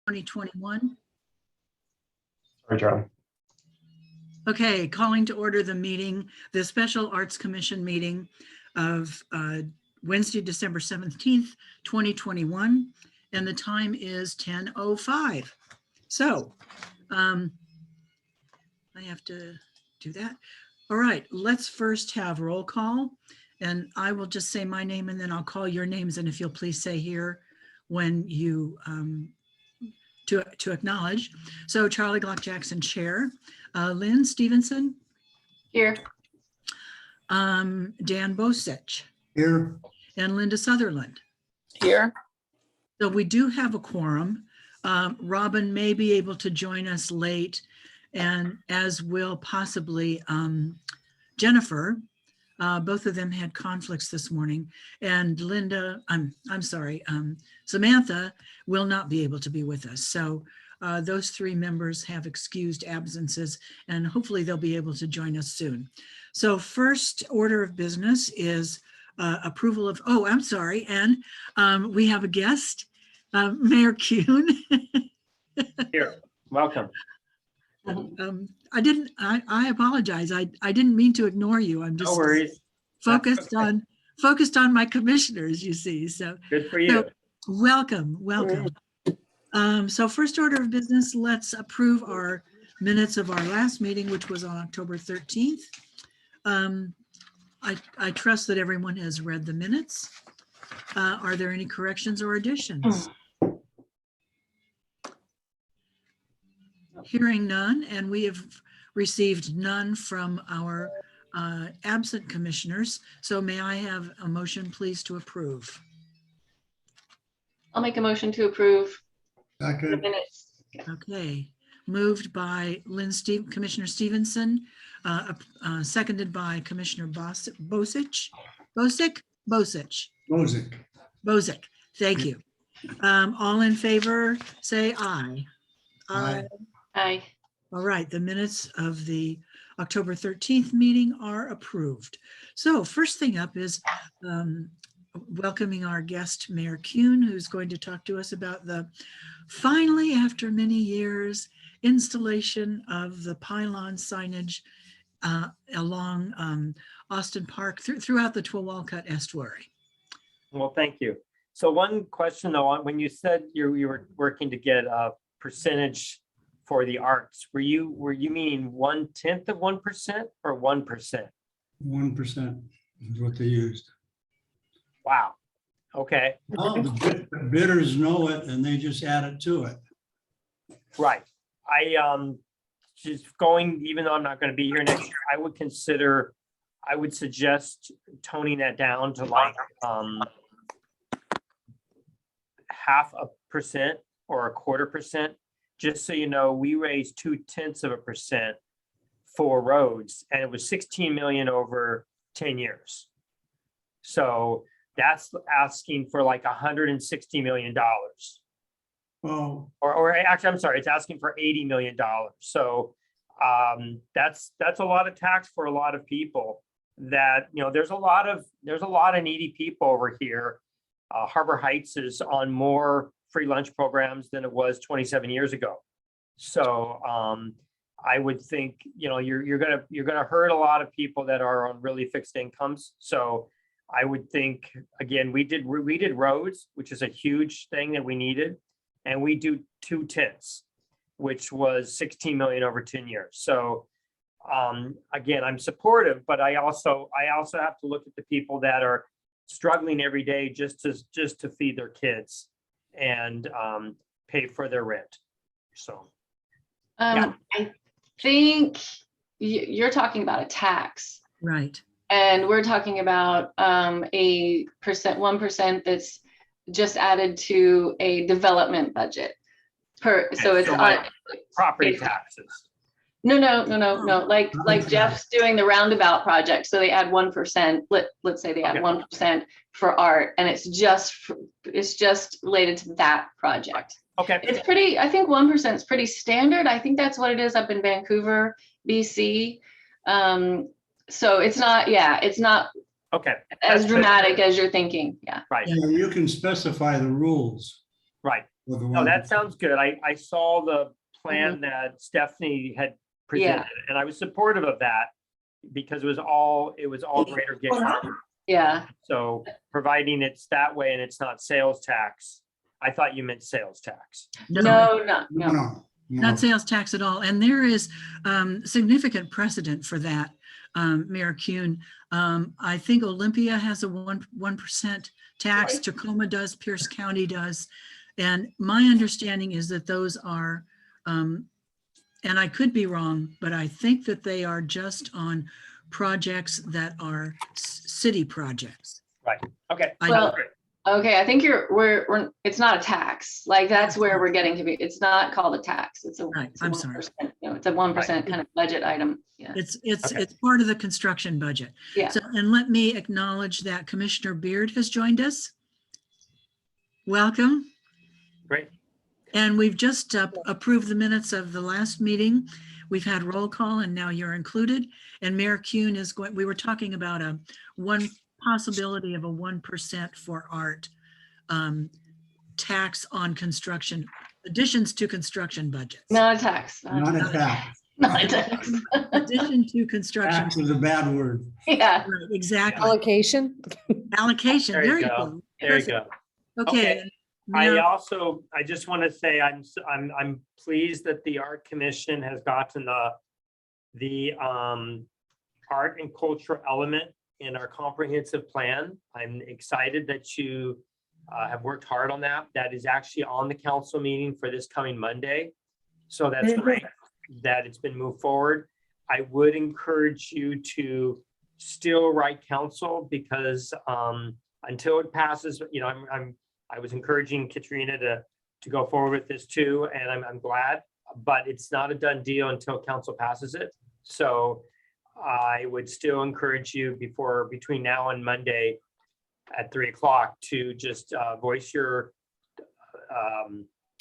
2021. Sorry, John. Okay, calling to order the meeting, the Special Arts Commission meeting of Wednesday, December 17th, 2021, and the time is 10:05. So I have to do that. All right, let's first have roll call, and I will just say my name and then I'll call your names, and if you'll please say here when you to acknowledge. So Charlie Glock Jackson, Chair. Lynn Stevenson. Here. Dan Bosich. Here. And Linda Sutherland. Here. So we do have a quorum. Robin may be able to join us late, and as will possibly Jennifer. Both of them had conflicts this morning, and Linda, I'm sorry, Samantha will not be able to be with us. So those three members have excused absences, and hopefully they'll be able to join us soon. So first order of business is approval of, oh, I'm sorry, and we have a guest, Mayor Kuhn. Here, welcome. I apologize. I didn't mean to ignore you. I'm just No worries. focused on my commissioners, you see. So Good for you. So, welcome. So first order of business, let's approve our minutes of our last meeting, which was on October 13th. I trust that everyone has read the minutes. Are there any corrections or additions? Hearing none, and we have received none from our absent commissioners. So may I have a motion, please, to approve? I'll make a motion to approve the Second. minutes. Okay, moved by Commissioner Stevenson, seconded by Commissioner Bosich. Thank you. All in favor, say aye. Aye. Aye. All right, the minutes of the October 13th meeting are approved. So first thing up is welcoming our guest, Mayor Kuhn, who's going to talk to us about the finally, after many years, installation of the pylon signage along Austin Park throughout the Twawalcut estuary. Well, thank you. So one question though, when you said you were working to get a percentage for the arts, were you meaning 1/10 of 1% or 1%? 1% is what they used. Wow. Okay. Oh, the bidders know it and they just add it to it. Right. I just going, even though I'm not going to be here next year, I would suggest toning that down to like 0.5% or 1/4%. Just so you know, we raised 0.2% for roads, and it was 16 million over 10 years. So that's asking for like $160 million. Oh, Or actually, I'm sorry, it's asking for $80 million. So that's a lot of tax for a lot of people. That, you know, there's a lot of needy people over here. Harbor Heights is on more free lunch programs than it was 27 years ago. So I would think, you know, you're gonna hurt a lot of people that are on really fixed incomes. So I would think, again, we did roads, which is a huge thing that we needed, and we do 2/10, which was 16 million over 10 years. So again, I'm supportive, but I also have to look at the people that are struggling every day just to feed their kids and pay for their rent. So yeah. I think you're talking about a tax, Right. and we're talking about a 1% that's just added to a development budget so it's like property taxes. No. Like Jeff's doing the roundabout project, so they add 1%. Let's say they add 1% for art, and it's just related to that project. Okay. It's pretty, I think 1% is pretty standard. I think that's what it is up in Vancouver, BC. So it's not Okay. as dramatic as you're thinking. Yeah. Right. yeah, you can specify the rules. Right. with the No, that 1%. sounds good. I saw the plan that Stephanie had presented, and I was supportive of that because it was all greater gig harbor. Yeah, So providing it's that way and it's not sales tax, I thought you meant sales tax. no, No, no. no. Not sales tax at all. And there is significant precedent for that, Mayor Kuhn. I think Olympia has a 1% tax, Tacoma does, Pierce County does. And my understanding is that those are, and I could be wrong, but I think that they are just on projects that are city projects. Right. Okay. Well, okay, I think we're, it's not a tax. Like, that's where we're getting to be. It's not called a tax. It's a, Right, it's a I'm 1%, sorry. it's a 1% kind of budget item. Yeah. It's part of the construction budget. Yeah. So, and let me acknowledge that Commissioner Beard has joined us. Welcome. Great. And we've just approved the minutes of the last meeting. We've had roll call and now you're included. And Mayor Kuhn is going, we were talking about one possibility of a 1% for art tax on construction, additions to construction budgets. Not a tax. Not a tax. Not a tax. Addition to construction. Tax is a bad word. Yeah. Right, exactly. Allocation. Allocation. There you go. There you Perfect. go. Okay. I just want to say I'm pleased that the Art Commission has gotten the art and culture element in our comprehensive plan. I'm excited that you have worked hard on that. That is actually on the council meeting for this coming Monday. So that's great that it's been moved forward. I would encourage you to still write council because until it passes, you know, I was encouraging Katrina to go forward with this too, and I'm glad, but it's not a done deal until council passes it. So I would still encourage you between now and Monday at 3 o'clock to just voice your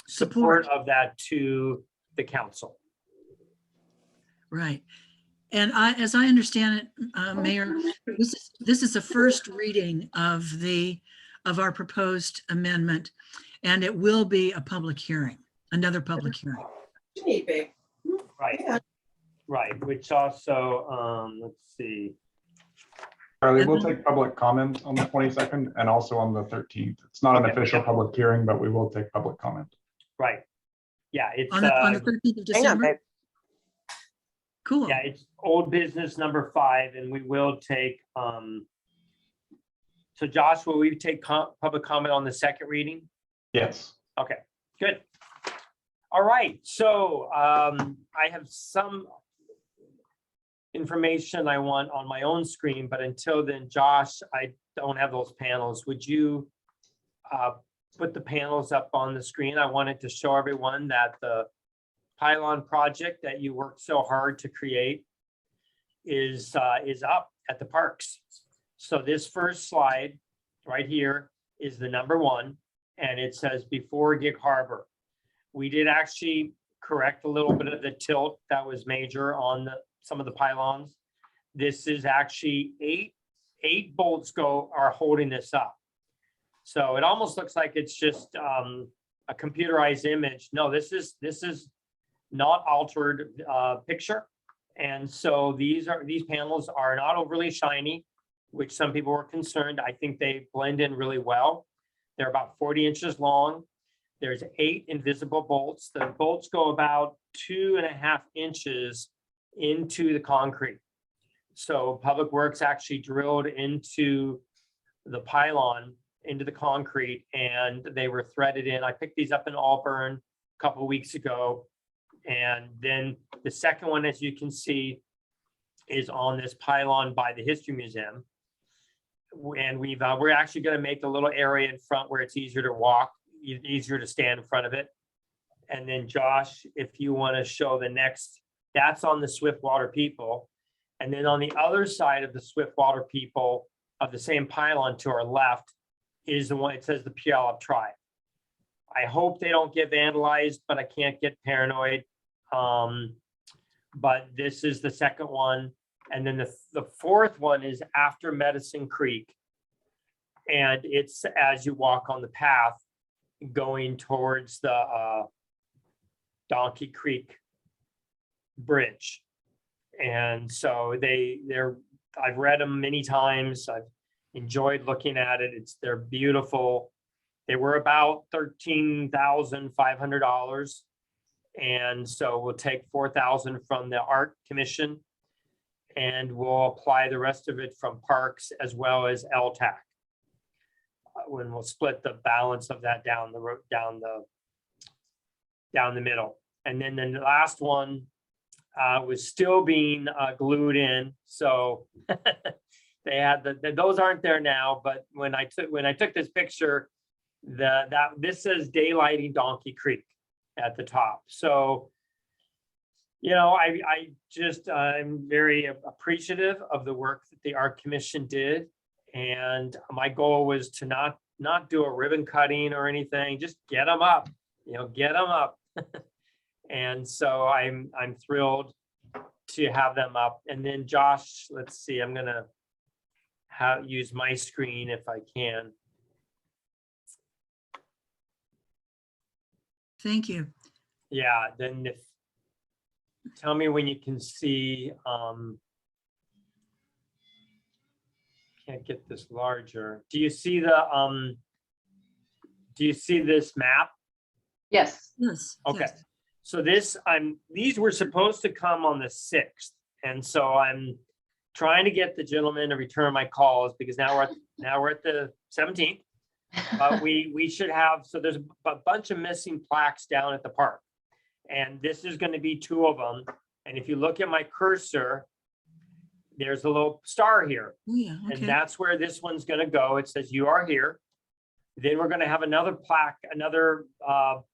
support of that to the council. Right. And as I understand it, Mayor, this is a first reading of our proposed amendment, and it will be a public hearing, another public hearing. Right. Yeah. Right, which also, let's see. Charlie, we'll take public comment on the 22nd and also on the 13th. It's not an Okay. official public hearing, but we will take public comment. Right. Yeah, it's On the 13th of Hang on, babe. December? Cool. yeah, it's old business number 5, and we will take so Josh, will we take public comment on the second reading? Yes. Okay, good. All right, so I have some information I want on my own screen, but until then, Josh, I don't have those panels. Would you put the panels up on the screen? I wanted to show everyone that the pylon project that you worked so hard to create is up at the parks. So this first slide right here is the number 1, and it says before Gig Harbor. We did actually correct a little bit of the tilt that was major on some of the pylons. This is actually eight bolts are holding this up. So it almost looks like it's just a computerized image. No, this is not altered picture. And so these panels are not overly shiny, which some people were concerned. I think they blend in really well. They're about 40 inches long. There's 8 invisible bolts. The bolts go about 2.5 inches into the concrete. So Public Works actually drilled into the pylon, into the concrete, and they were threaded in. I picked these up in Auburn a couple of weeks ago. And then the second one, as you can see, is on this pylon by the History Museum. And we're actually going to make a little area in front where it's easier to walk, easier to stand in front of it. And then Josh, if you want to show the next, that's on the Swiftwater people. And then on the other side of the Swiftwater people of the same pylon to our left is the one, it says the Puyallup tribe. I hope they don't get vandalized, but I can't get paranoid. But this is the second one. And then the fourth one is after Medicine Creek. And it's as you walk on the path. going towards the Donkey Creek Bridge. And so I've read them many times. I've enjoyed looking at it. They're beautiful. They were about $13,500. And so we'll take $4,000 from the Art Commission, and we'll apply the rest of it from Parks as well as LTAC. When we'll split the balance of that down the road, down the middle. And then the last one was still being glued in. So they had those aren't there now, but when I took this picture, this says daylighting Donkey Creek at the top. So, you know, I'm very appreciative of the work that the Art Commission did. And my goal was to not do a ribbon cutting or anything, just get them up, get them up. And so I'm thrilled to have them up. And then Josh, let's see, I'm gonna use my screen if I can. Thank you. Yeah, then tell me when you can see, can't get this larger. Do you see this map? Yes. Yes. Okay. yes. So these were supposed to come on the 6th. And so I'm trying to get the gentleman to return my calls, because now we're at the 17th. We should have, so there's a bunch of missing plaques down at the park. And this is going to be 2 of them. And if you look at my cursor, there's a little star here. Oh, yeah. Okay. And that's where this one's going to go. It says you are here. Then we're going to have another plaque, another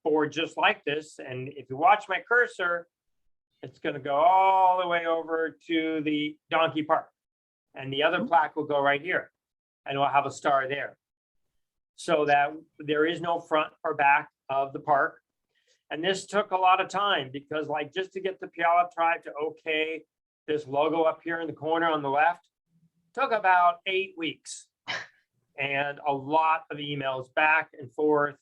board just like this. And if you watch my cursor, it's going to go all the way over to the Donkey Park. And the other plaque will go right here. And we'll have a star there. So that there is no front or back of the park. And this took a lot of time, because just to get the Puyallup tribe to okay this logo up here in the corner on the left took about 8 weeks, and a lot of emails back and forth.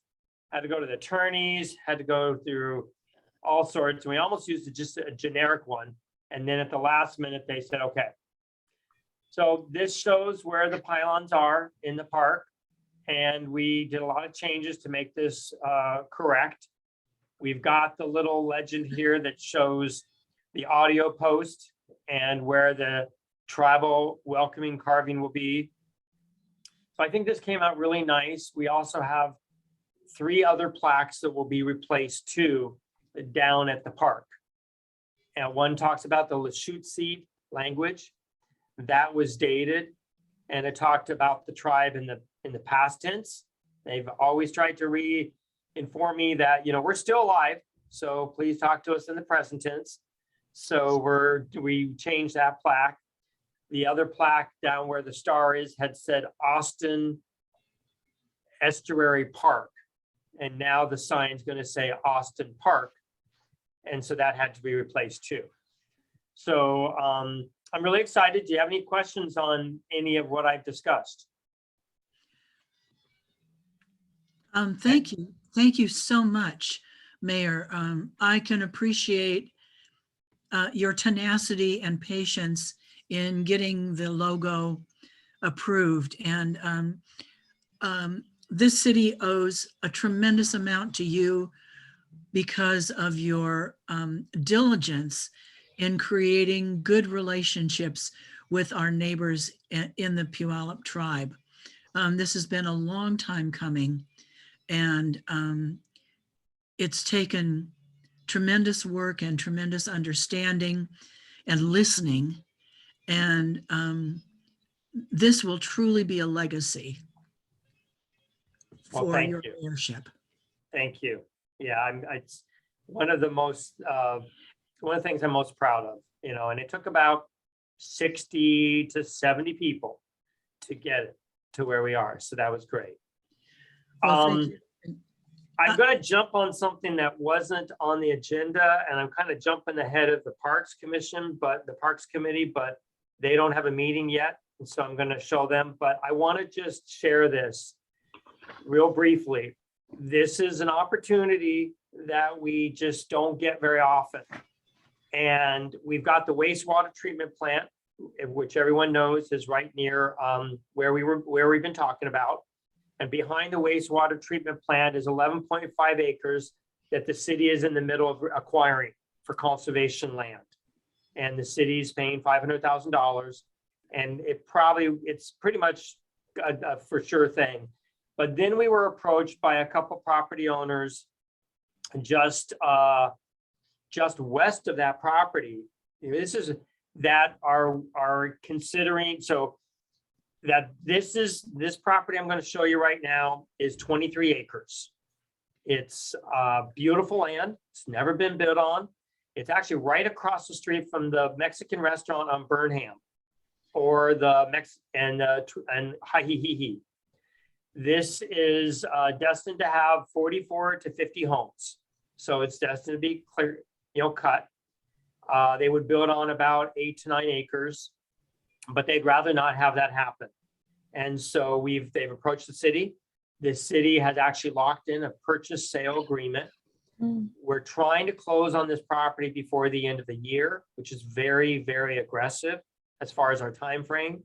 Had to go to the attorneys, had to go through all sorts. We almost used just a generic one. And then at the last minute, they said, okay. So this shows where the pylons are in the park. And we did a lot of changes to make this correct. We've got the little legend here that shows the audio post and where the tribal welcoming carving will be. So I think this came out really nice. We also have 3 other plaques that will be replaced too down at the park. And one talks about the Lushootseed language that was dated, and it talked about the tribe in the past tense. They've always tried to re-inform me that, we're still alive. So please talk to us in the present tense. So we changed that plaque. The other plaque down where the star is had said Austin Estuary Park. And now the sign's going to say Austin Park. And so that had to be replaced too. So I'm really excited. Do you have any questions on any of what I've discussed? Thank you. Thank you so much, Mayor. I can appreciate your tenacity and patience in getting the logo approved. And this city owes a tremendous amount to you because of your diligence in creating good relationships with our neighbors in the Puyallup tribe. This has been a long time coming, and it's taken tremendous work and tremendous understanding and listening. And this will truly be a legacy Well, for thank your you. mayorship. Thank you. Yeah, it's one of the things I'm most proud of, and it took about 60 to 70 people to get it to where we are. So that was great. Well, thank you. I'm going to jump on something that wasn't on the agenda, and I'm kind of jumping ahead of the Parks Commission, but the Parks Committee, but they don't have a meeting yet. And so I'm going to show them, but I want to just share this real briefly. this is an opportunity that we just don't get very often. And we've got the wastewater treatment plant, which everyone knows is right near where we've been talking about. And behind the wastewater treatment plant is 11.5 acres that the city is in the middle of acquiring for conservation land. And the city's paying $500,000. And it's pretty much a for sure thing. But then we were approached by a couple property owners just west of that property. This is that are considering, so that this property I'm going to show you right now is 23 acres. It's beautiful land. It's never been built on. It's actually right across the street from the Mexican restaurant on Burnham, or the and Hi-Hi-Hi-Hi. This is destined to have 44 to 50 homes. So it's destined to be clear, cut. They would build on about 8 to 9 acres, but they'd rather not have that happen. And so they've approached the city. The city has actually locked in a purchase sale agreement. We're trying to close on this property before the end of the year, which is very, very aggressive as far as our time frame.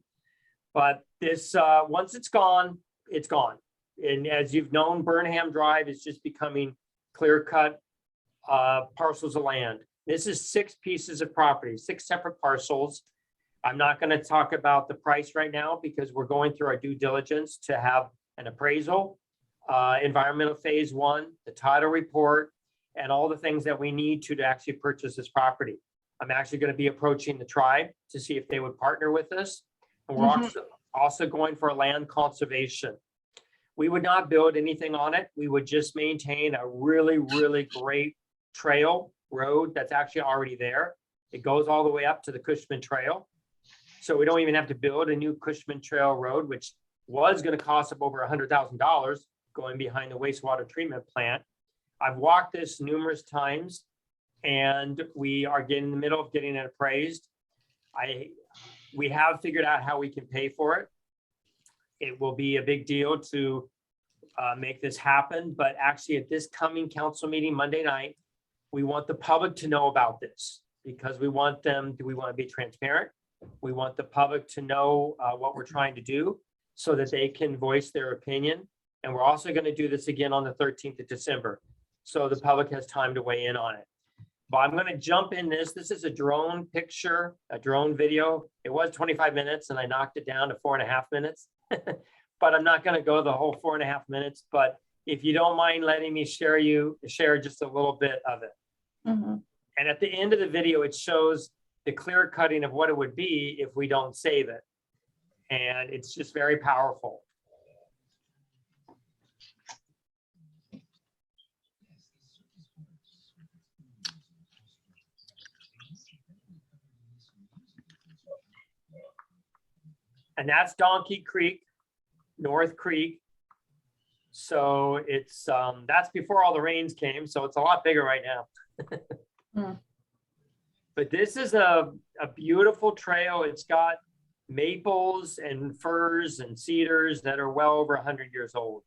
But this, once it's gone, it's gone. And as you've known, Burnham Drive is just becoming clear-cut parcels of land. This is 6 pieces of property, 6 separate parcels. I'm not going to talk about the price right now because we're going through our due diligence to have an appraisal, environmental phase 1, the title report, and all the things that we need to actually purchase this property. I'm actually going to be approaching the tribe to see if they would partner with us. And we're also going for land conservation. We would not build anything on it. We would just maintain a really, really great trail road that's actually already there. It goes all the way up to the Cushman Trail. So we don't even have to build a new Cushman Trail road, which was going to cost up over $100,000 going behind the wastewater treatment plant. I've walked this numerous times, and we are getting in the middle of getting it appraised. We have figured out how we can pay for it. It will be a big deal to make this happen, but actually at this coming council meeting Monday night, we want the public to know about this because we want to be transparent. We want the public to know what we're trying to do so that they can voice their opinion. And we're also going to do this again on the 13th of December. So the public has time to weigh in on it. But I'm going to jump in this. This is a drone picture, a drone video. It was 25 minutes and I knocked it down to 4.5 minutes. But I'm not going to go the whole 4.5 minutes. But if you don't mind letting me share just a little bit of it. And at the end of the video, it shows the clear cutting of what it would be if we don't save it. And it's just very powerful. And that's Donkey Creek, North Creek. So it's that's before all the rains came. So it's a lot bigger right now. But this is a beautiful trail. It's got maples and firs and cedars that are well over 100 years old.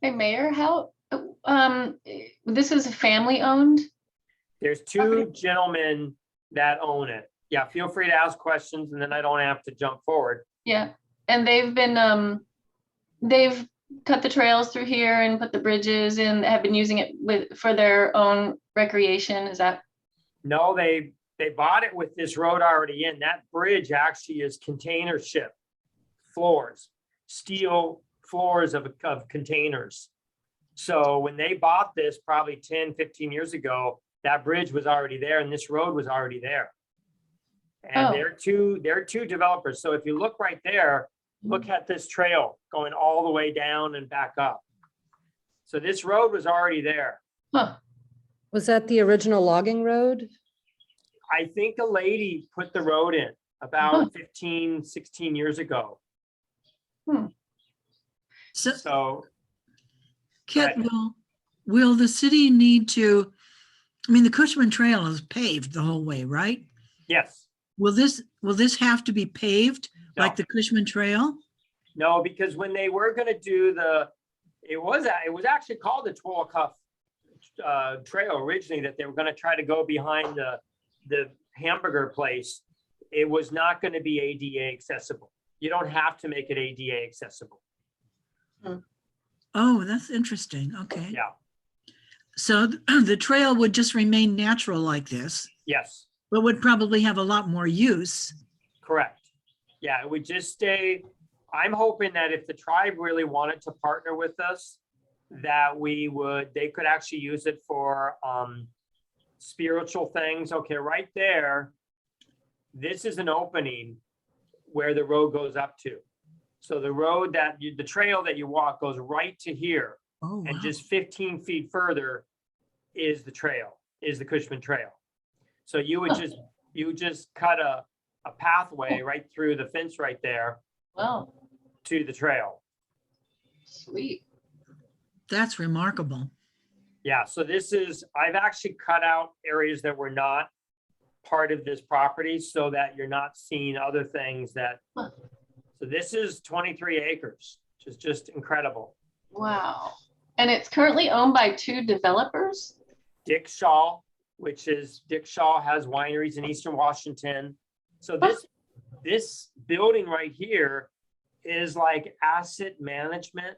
Hey, Mayor, how, this is family owned? There's 2 gentlemen that own it. Yeah, feel free to ask questions and then I don't have to jump forward. Yeah, and they've been, they've cut the trails through here and put the bridges in, have been using it for their own recreation, is that? No, they bought it with this road already in. That bridge actually is container ship floors, steel floors of containers. So when they bought this probably 10, 15 years ago, that bridge was already there and this road was already there. And they're two developers. So if you look right there, look at this trail going all the way down and back up. So this road was already there. Huh. Was that the original logging road? I think a lady put the road in about 15, 16 years ago. So So Kit, ahead. will the city need to, I mean, the Cushman Trail is paved the whole way, right? yes, Will this have to be paved like No. the Cushman Trail? no, because when they were gonna do it was actually called the Twillicuff Trail originally, that they were gonna try to go behind the hamburger place. It was not gonna be ADA accessible. You don't have to make it ADA accessible. Oh, that's interesting. Okay. Yeah, So the trail would just remain natural like this, yes, but would probably have a lot more use. correct. Yeah, it would just stay. I'm hoping that if the tribe really wanted to partner with us, that they could actually use it for spiritual things. Okay, right there, this is an opening where the road goes up to. So the road the trail that you walk goes right to here, Oh, and wow. just 15 feet further is the Cushman Trail. So you would just cut a pathway right through the fence right there Wow, to the trail. sweet. That's remarkable. Yeah, so I've actually cut out areas that were not part of this property so that you're not seeing other things Huh. So this is 23 acres, which is just incredible. Wow. And it's currently owned by 2 developers? Dick Shaw has wineries in Eastern Washington. So this building right here is like asset management,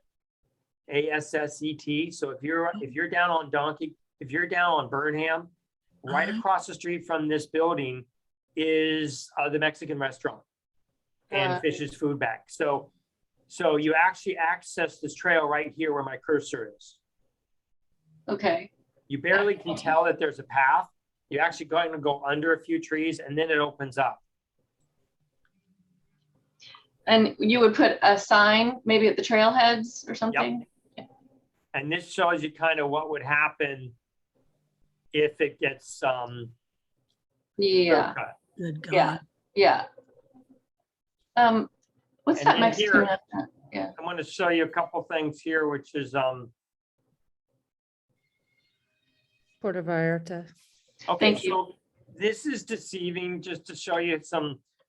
ASSET. So if you're down on Burnham, right across the street from this building is the Mexican restaurant and Fish's Food Bank. So you actually access this trail right here where my cursor is. Okay. You barely can tell that there's a path. You're actually going to go under a few trees and then it opens up. And you would put a sign maybe at the trailheads or something? And this shows you kind of what would happen if it gets Yeah, cut. Good God. yeah, yeah. What's And that then Mexican here- restaurant? Yeah. I'm going to show you a couple things here, which is Puerto Vallarta. okay. Thank you. So this is deceiving, just to show you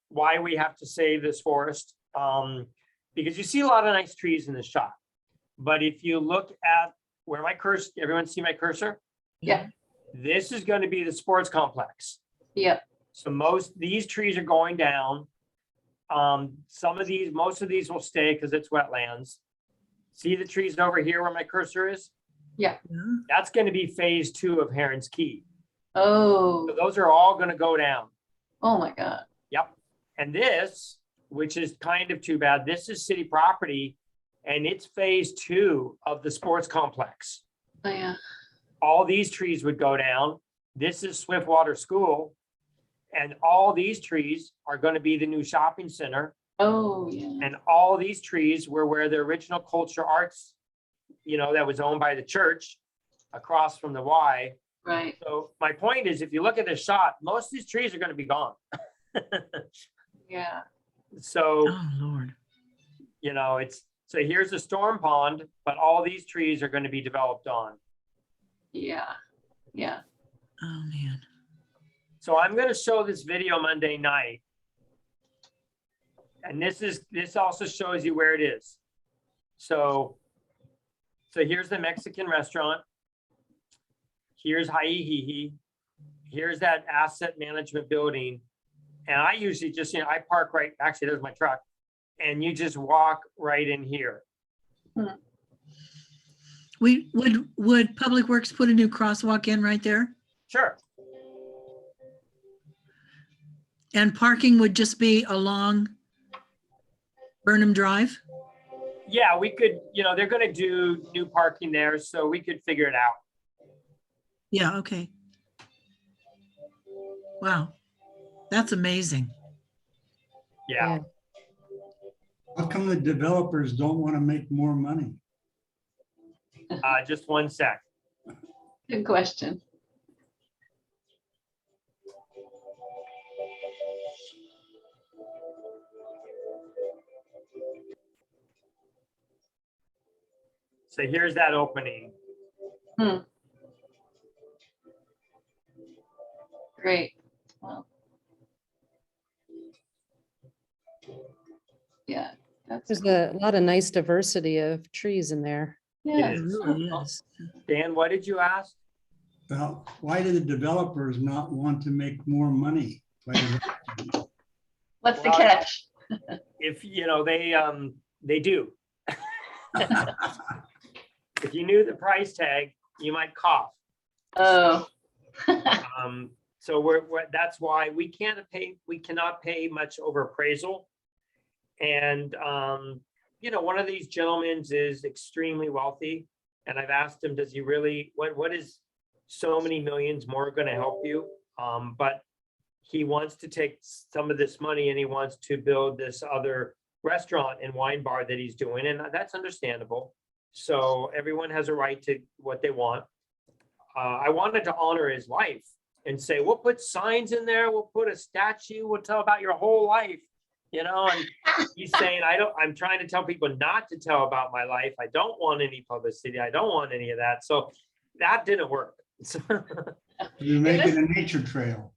why we have to save this forest. Because you see a lot of nice trees in this shot, but if you look at where my cursor, everyone see my cursor? Yeah. This is going to be the sports complex. Yep. So these trees are going down. Most of these will stay because it's wetlands. See the trees over here where my cursor is? Yeah. That's going to be phase 2 of Heron's Key. Oh, So those are all going to go down. oh my God. Yep. And this, which is kind of too bad, this is city property and it's phase 2 of the sports complex. Oh yeah. All these trees would go down. This is Swiftwater School. And all these trees are going to be the new shopping center. Oh yeah. And all these trees were where the original culture arts, that was owned by the church across from the Y. Right. So my point is, if you look at this shot, most of these trees are going to be gone. Yeah. So, Oh, Lord. so here's a storm pond, but all these trees are going to be developed on. Yeah. Yeah. Oh, man. So I'm going to show this video Monday night. And this also shows you where it is. So here's the Mexican restaurant. Here's Haihihi. Here's that asset management building. And I usually just, I park actually, there's my truck. And you just walk right in here. Would Public Works put a new crosswalk in right there? Sure. And parking would just be along Burnham Drive? Yeah, we could, they're going to do new parking there, so we could figure it out. Yeah, okay. Wow, that's amazing. Yeah. How come the developers don't want to make more money? Just one sec. Good question. So here's that opening. Great. Well. Yeah, that's There's cool. a lot of nice diversity of trees in there. Yeah. It It is. really is. Dan, what did you ask? Well, why do the developers not want to make more money? by developing? What's the Well, catch? If, they do. If you knew the price tag, you might cough. Oh. So that's why we cannot pay much over appraisal. And, one of these gentlemen is extremely wealthy. And I've asked him, does he really, what is so many millions more going to help you? But he wants to take some of this money and he wants to build this other restaurant and wine bar that he's doing. And that's understandable. So everyone has a right to what they want. I wanted to honor his life and say, we'll put signs in there. We'll put a statue. We'll tell about your whole life, and he's saying, I'm trying to tell people not to tell about my life. I don't want any publicity. I don't want any of that. So that didn't work. You make it a nature trail.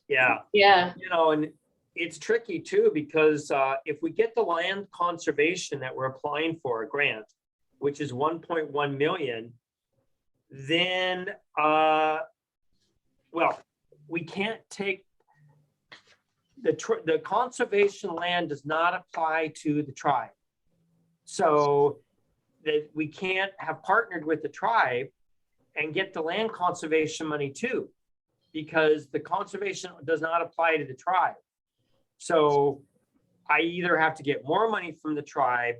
Yeah. Yeah. And it's tricky too, because if we get the land conservation that we're applying for, a grant, which is 1.1 million, then, we can't take the conservation land does not apply to the tribe. So that we can't have partnered with the tribe and get the land conservation money too, because the conservation does not apply to the tribe. So I either have to get more money from the tribe,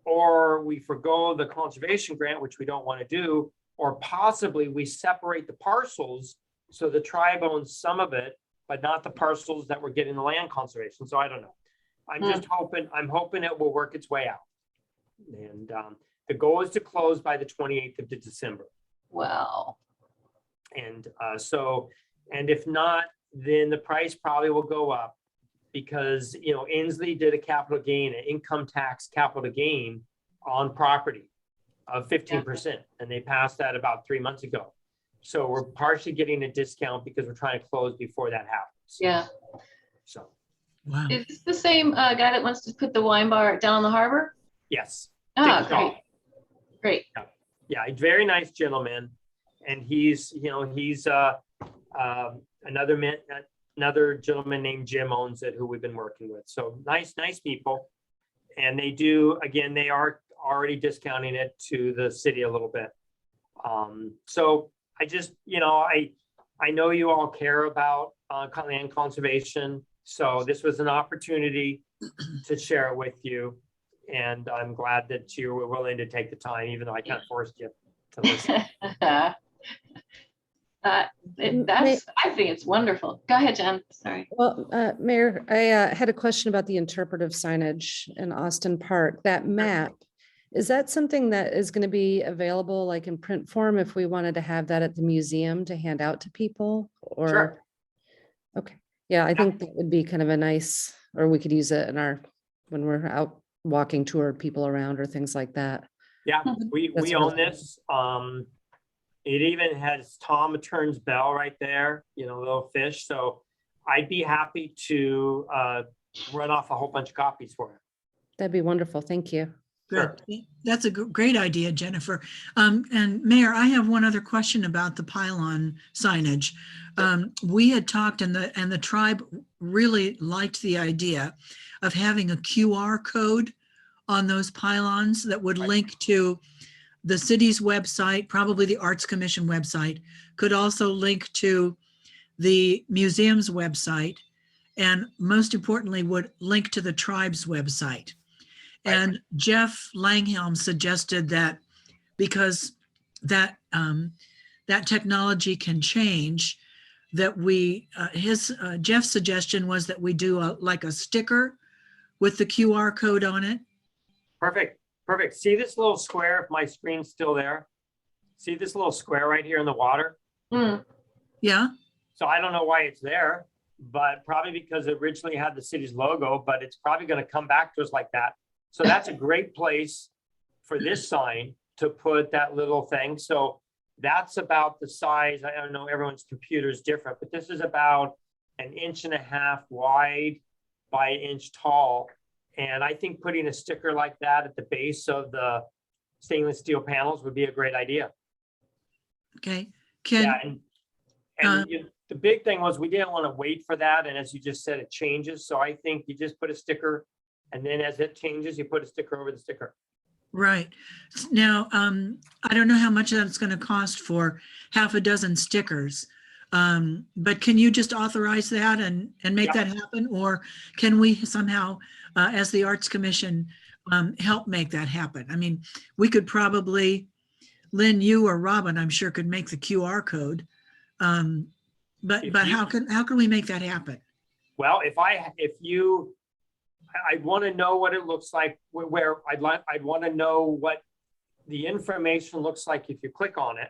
or we forgo the conservation grant, which we don't want to do, or possibly we separate the parcels so the tribe owns some of it, but not the parcels that we're getting the land conservation. So I don't know. I'm hoping it will work its way out. And the goal is to close by the 28th of December. Wow. And and if not, then the price probably will go up, because, Inslee did a capital gain, an income tax capital gain on property of 15%. And they passed that about 3 months ago. So we're partially getting a discount because we're trying to close before that happens. Yeah. So, Wow. Is this the same guy that wants to put the wine bar down on the harbor? yes. Oh, Dick great. Shaw. Great. Yeah, a very nice gentleman. And he's another gentleman named Jim owns it, who we've been working with. So nice people. And they are already discounting it to the city a little bit. So I just, I know you all care about land conservation. So this was an opportunity to share it with you. And I'm glad that you were willing to take the time, even though I kind of forced you to listen. I think it's wonderful. Go ahead, Jen. Sorry. Well, Mayor, I had a question about the interpretive signage in Austin Park. That map, is that something that is going to be available like in print form if we wanted to have that at the museum to hand out to people? Or Sure. Okay. Yeah, I think that would be kind of a nice, or we could use it in when we're out walking tour people around or things like that. Yeah, we That's own really- this. It even has Tom Turn's bell right there, little fish. So I'd be happy to run off a whole bunch of copies for you. That'd be wonderful. Thank you. Sure. Good. That's a great idea, Jennifer. And Mayor, I have one other question about the pylon signage. We had talked, and the tribe really liked the idea of having a QR code on those pylons that would link to the city's website, probably the Arts Commission website, could also link to the museum's website, and most importantly, would link to the tribe's website. And Jeff Langhelm suggested that because that technology can change, that Jeff's suggestion was that we do like a sticker with the QR code on it. Perfect. See this little square, if my screen's still there? See this little square right here in the water? Yeah. So I don't know why it's there, but probably because it originally had the city's logo, but it's probably going to come back to us like that. So that's a great place for this sign. to put that little thing. So that's about the size. I don't know, everyone's computer is different, but this is about 1.5 inches wide by 1 inch tall. And I think putting a sticker like that at the base of the stainless steel panels would be a great idea. Okay, Yeah, Ken, and the big thing was we didn't want to wait for that. And as you just said, it changes. So I think you just put a sticker, and then as it changes, you put a sticker over the sticker. right. Now, I don't know how much that's going to cost for half a dozen stickers. But can you just authorize that and make Yeah. that happen? Or can we somehow, as the Arts Commission, help make that happen? I mean, we could probably, Lynn, you or Robin, I'm sure could make the QR code. But If but you- how can we make that happen? Well, I'd want to know what it looks like, where I'd want to know what the information looks like if you click on it.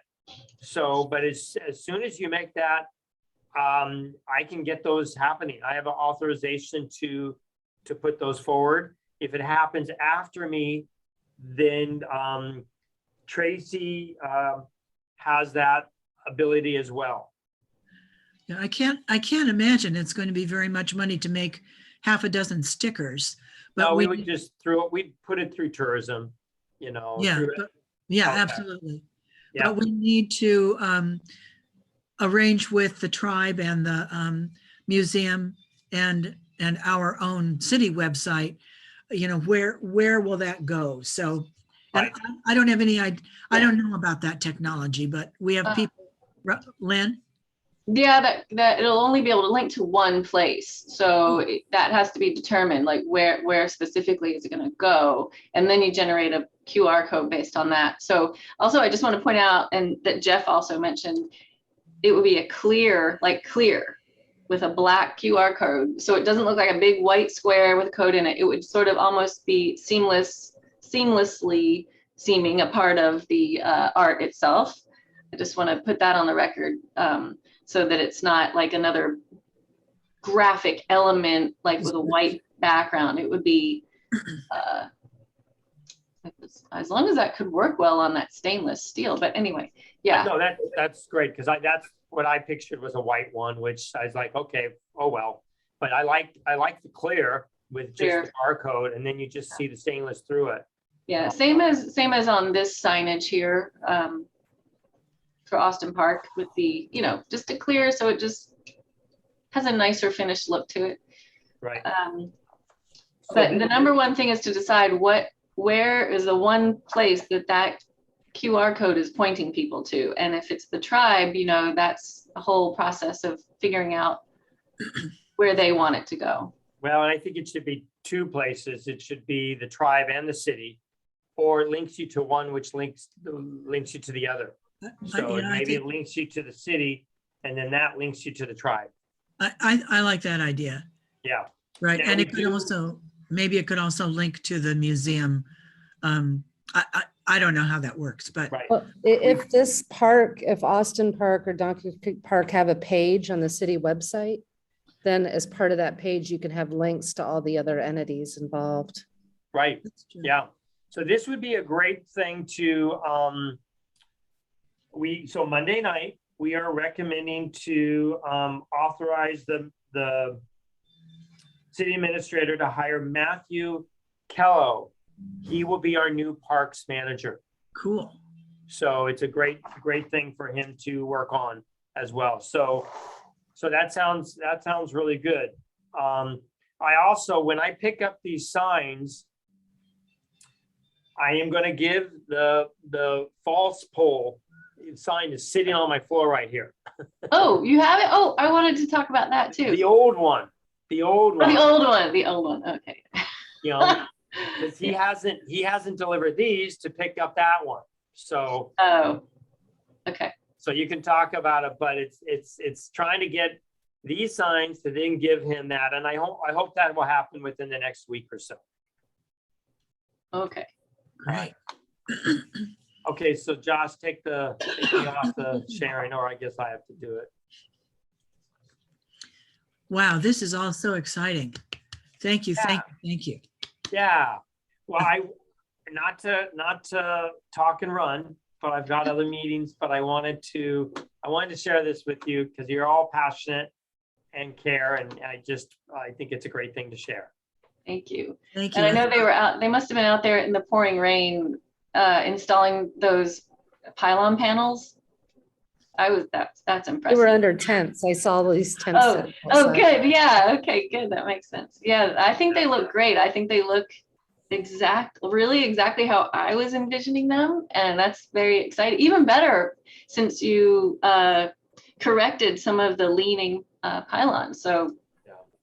So, but as soon as you make that, I can get those happening. I have an authorization to put those forward. If it happens after me, then Tracy has that ability as well. Yeah, I can't imagine it's going to be very much money to make half a dozen stickers. But No, we would just we'd put it through tourism, yeah, through- yeah, Okay. absolutely. Yeah. But we need to arrange with the tribe and the museum and our own city website, where will that go? So, and Right. I don't have any idea. I don't know about that technology, but we have people. Lynn? Yeah, that it'll only be able to link to one place. So that has to be determined, like where specifically is it going to go? And then you generate a QR code based on that. So also, I just want to point out, and that Jeff also mentioned, it would be a clear with a black QR code. So it doesn't look like a big white square with a code in it. It would sort of almost be seamlessly seeming a part of the art itself. I just want to put that on the record. So that it's not like another graphic element, like with a white background. It would be, as long as that could work well on that stainless steel. But anyway, yeah. No, that's great, because that's what I pictured was a white one, which I was like, okay, oh well. But I like the clear with just the barcode, and then you just see the stainless through it. Yeah, same as on this signage here. For Austin Park with the, just a clear, so it just has a nicer finished look to it. Right. But the number one thing is to decide where is the one place that QR code is pointing people to. And if it's the tribe, that's a whole process of figuring out where they want it to go. Well, and I think it should be two places. It should be the tribe and the city, or it links you to one which links you to the other. So maybe it links you to the city, and then that links you to the tribe. I like that idea. Yeah. Right. Yeah, And we it could also, maybe it could also link to the museum. I don't know how that works, but Right. Well, if this park, if Austin Park or Donkey Creek Park have a page on the city website, then as part of that page, you can have links to all the other entities involved. Right. that's true. Yeah. So this would be a great thing to, so Monday night, we are recommending to authorize the city administrator to hire Matthew Kello. He will be our new parks manager. Cool. So it's a great thing for him to work on as well. So that sounds really good. I also, when I pick up these signs, I am going to give the false pole sign is sitting on my floor right here. Oh, you have it? Oh, I wanted to talk about that too. The old one. The old Oh, one. the old one. Okay. Because he hasn't delivered these to pick up that one. So Oh, okay. so you can talk about it, but it's trying to get these signs to then give him that, and I hope that will happen within the next week or so. Okay. Great. Okay, so Josh, take me off the sharing, or I guess I have to do it. Wow, this is all so exciting. Thank you, Yeah. thank you. Yeah. Well, not to talk and run, but I've got other meetings, but I wanted to share this with you because you're all passionate and care. And I think it's a great thing to share. Thank you. Thank you. And I know they must have been out there in the pouring rain, installing those pylon panels. That's They impressive. were under tents. I saw these tents. Oh, good. Yeah. Okay, good. That makes sense. Yeah, I think they look great. I think they look really exactly how I was envisioning them. And that's very exciting. Even better since you corrected some of the leaning pylons. So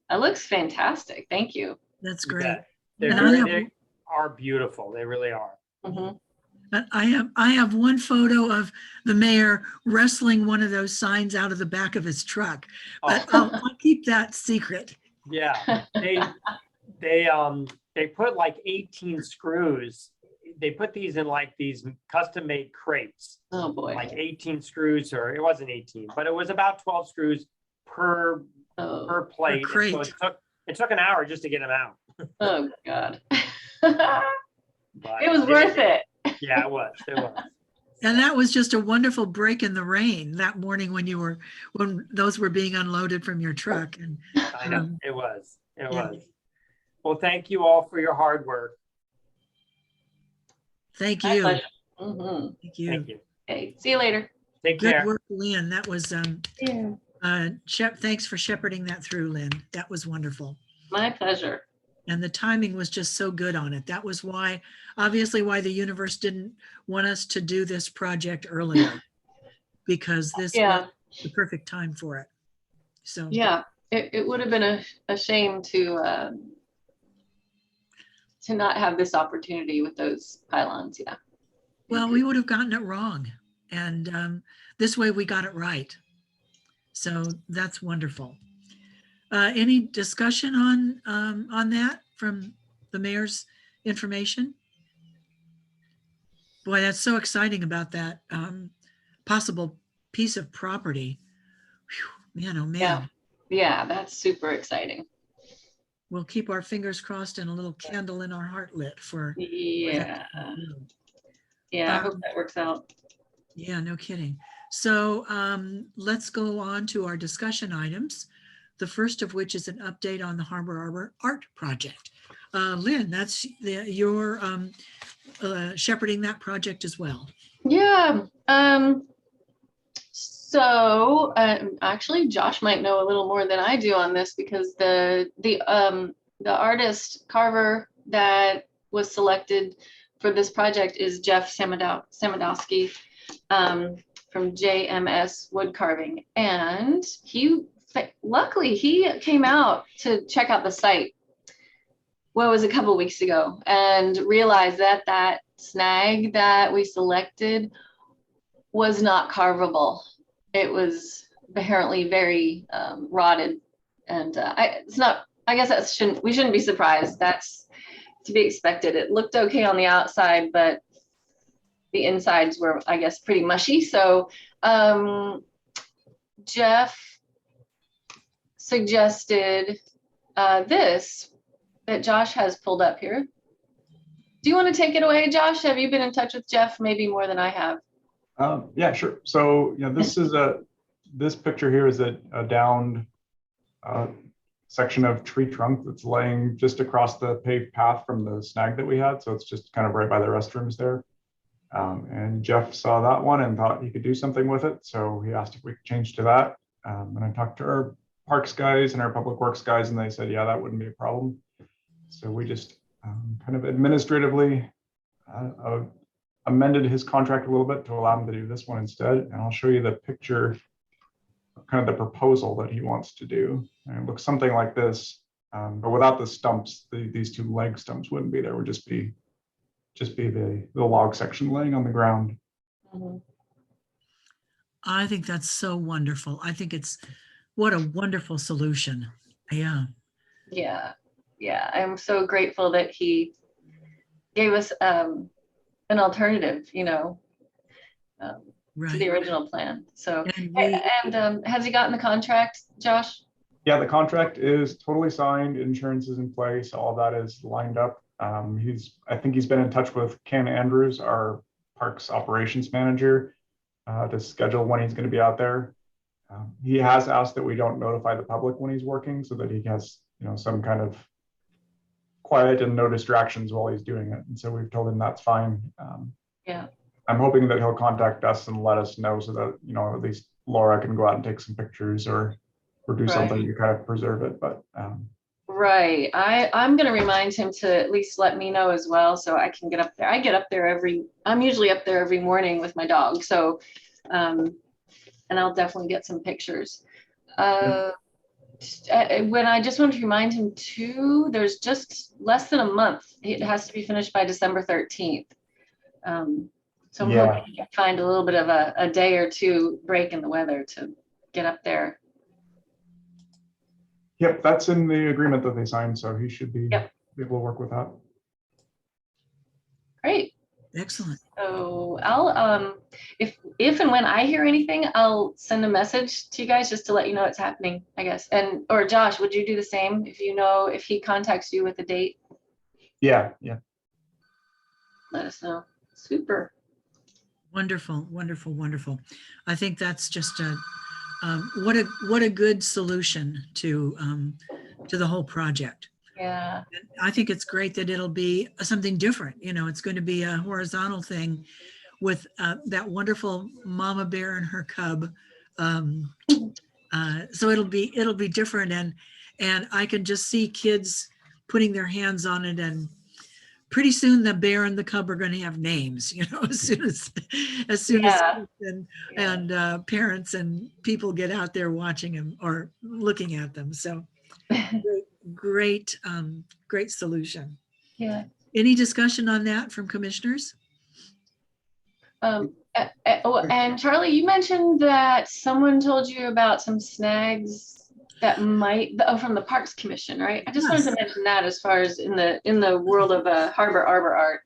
that looks fantastic. Thank you. That's great. Yeah. They are beautiful. They really are. Mm-hmm. But I have one photo of the mayor wrestling one of those signs out of the back of his truck, but I'll keep that secret. Yeah, they put like 18 screws. They put these in like these custom made crates. Oh boy. Like 18 screws, or it wasn't 18, but it was about 12 screws per plate. And crate. So it took an hour just to get them out. Oh God. But It was worth it. Yeah, it was. And that was just a wonderful break in the rain that morning when those were being unloaded from your truck. And I know it was. Well, thank you all for your hard work. thank My you. pleasure. Mm-hmm. Thank you. Thank you. Okay, see you later. Take Good care. work, Lynn. That was Yeah. thanks for shepherding that through, Lynn. That was wonderful. My pleasure. And the timing was just so good on it. That was obviously why the universe didn't want us to do this project earlier, because this was the perfect time for it. So Yeah, it would have been a shame to not have this opportunity with those pylons. Yeah. well, we would have gotten it wrong, and this way we got it right. So that's wonderful. Any discussion on that from the mayor's information? Boy, that's so exciting about that possible piece of property. Whew, man, oh man. Yeah, that's super exciting. We'll keep our fingers crossed and a little candle in our heart lit for Yeah. Yeah, I hope that works out. Yeah, no kidding. So let's go on to our discussion items. The first of which is an update on the Arbor Art Project. Lynn, that's you're shepherding that project as well. Yeah. So actually, Josh might know a little more than I do on this, because the artist carver that was selected for this project is Jeff Samadowski from JMS Wood Carving, and luckily he came out to check out the site. Well, it was a couple weeks ago, and realized that snag that we selected was not carvable. It was apparently very rotted, and it's not. I guess we shouldn't be surprised. That's to be expected. It looked okay on the outside, but the insides were, I guess, pretty mushy. So Jeff suggested this that Josh has pulled up here. Do you want to take it away, Josh? Have you been in touch with Jeff? Maybe more than I have. Yeah, sure. So this picture here is a downed section of tree trunk that's laying just across the paved path from the snag that we had. So it's just kind of right by the restrooms there. And Jeff saw that one and thought he could do something with it. So he asked if we could change to that. And I talked to our parks guys and our public works guys, and they said, yeah, that wouldn't be a problem. So we just kind of administratively amended his contract a little bit to allow him to do this one instead. And I'll show you the picture, kind of the proposal that he wants to do. And it looks something like this, but without the stumps. These two leg stumps wouldn't be there. It would just be the log section laying on the ground. Mm-hmm. I think that's so wonderful. I think what a wonderful solution. Yeah. Yeah. I'm so grateful that he gave us an alternative, Right. to the original plan. So, And and has he gotten the contract, Josh? Yeah, the contract is totally signed. Insurance is in place. All that is lined up. I think he's been in touch with Ken Andrews, our Parks Operations Manager, to schedule when he's going to be out there. He has asked that we don't notify the public when he's working, so that he has, some kind of quiet and no distractions while he's doing it. And so we've told him that's fine. Yeah. I'm hoping that he'll contact us and let us know, so that, at least Laura can go out and take some pictures or do something to kind of preserve it. But right. I'm going to remind him to at least let me know as well, so I can get up there. I'm usually up there every morning with my dog. So, and I'll definitely get some pictures. When I just want to remind him too, there's just less than a month. It has to be finished by December 13th. So I'm hoping he can find a little bit of a day or two break in the weather to get up there. Yep, that's in the agreement that they signed, so he should be Yep. able to work with that. Great. Excellent. So I'll if and when I hear anything, I'll send a message to you guys just to let you know it's happening, I guess. Or Josh, would you do the same if he contacts you with a date? Yeah. Let us know. Super. Wonderful, wonderful, wonderful. I think that's just what a good solution to the whole project. Yeah. And I think it's great that it'll be something different. It's going to be a horizontal thing with that wonderful mama bear and her cub. So it'll be different, and I can just see kids putting their hands on it, and pretty soon the bear and the cub are going to have names, as soon as and parents and people get out there watching them or looking at them. So great solution. Yeah. Any discussion on that from commissioners? And Charlie, you mentioned that someone told you about some snags that from the Parks Commission, right? I just wanted to mention that as far as in the world of Arbor art.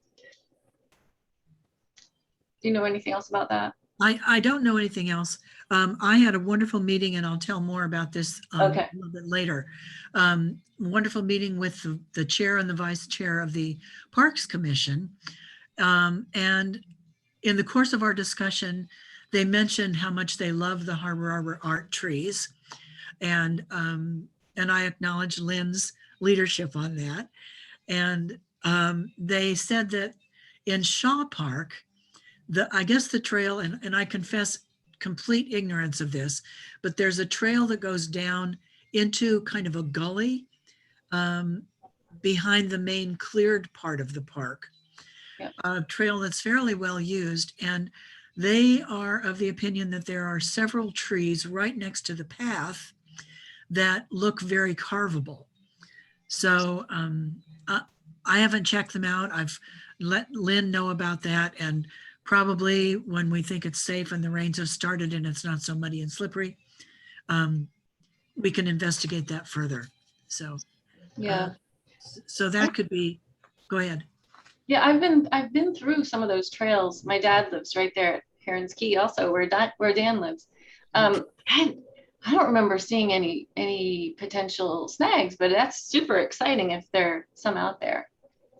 Do you know anything else about that? I don't know anything else. I had a wonderful meeting, and I'll tell more about this a little bit later. Wonderful meeting with the chair and the vice chair of the Parks Commission. And in the course of our discussion, they mentioned how much they love the Arbor art trees. And I acknowledge Lynn's leadership on that. And they said that in Shaw Park, I guess the trail, and I confess complete ignorance of this, but there's a trail that goes down into kind of a gully behind the main cleared part of the park. Yep. A trail that's fairly well used, and they are of the opinion that there are several trees right next to the path that look very carvable. So I haven't checked them out. I've let Lynn know about that, and probably when we think it's safe and the rains have started and it's not so muddy and slippery, we can investigate that further. So Yeah. So that could be. Go ahead. Yeah, I've been through some of those trails. My dad lives right there at Heron's Key, also where Dan lives. I don't remember seeing any potential snags, but that's super exciting if there are some out there.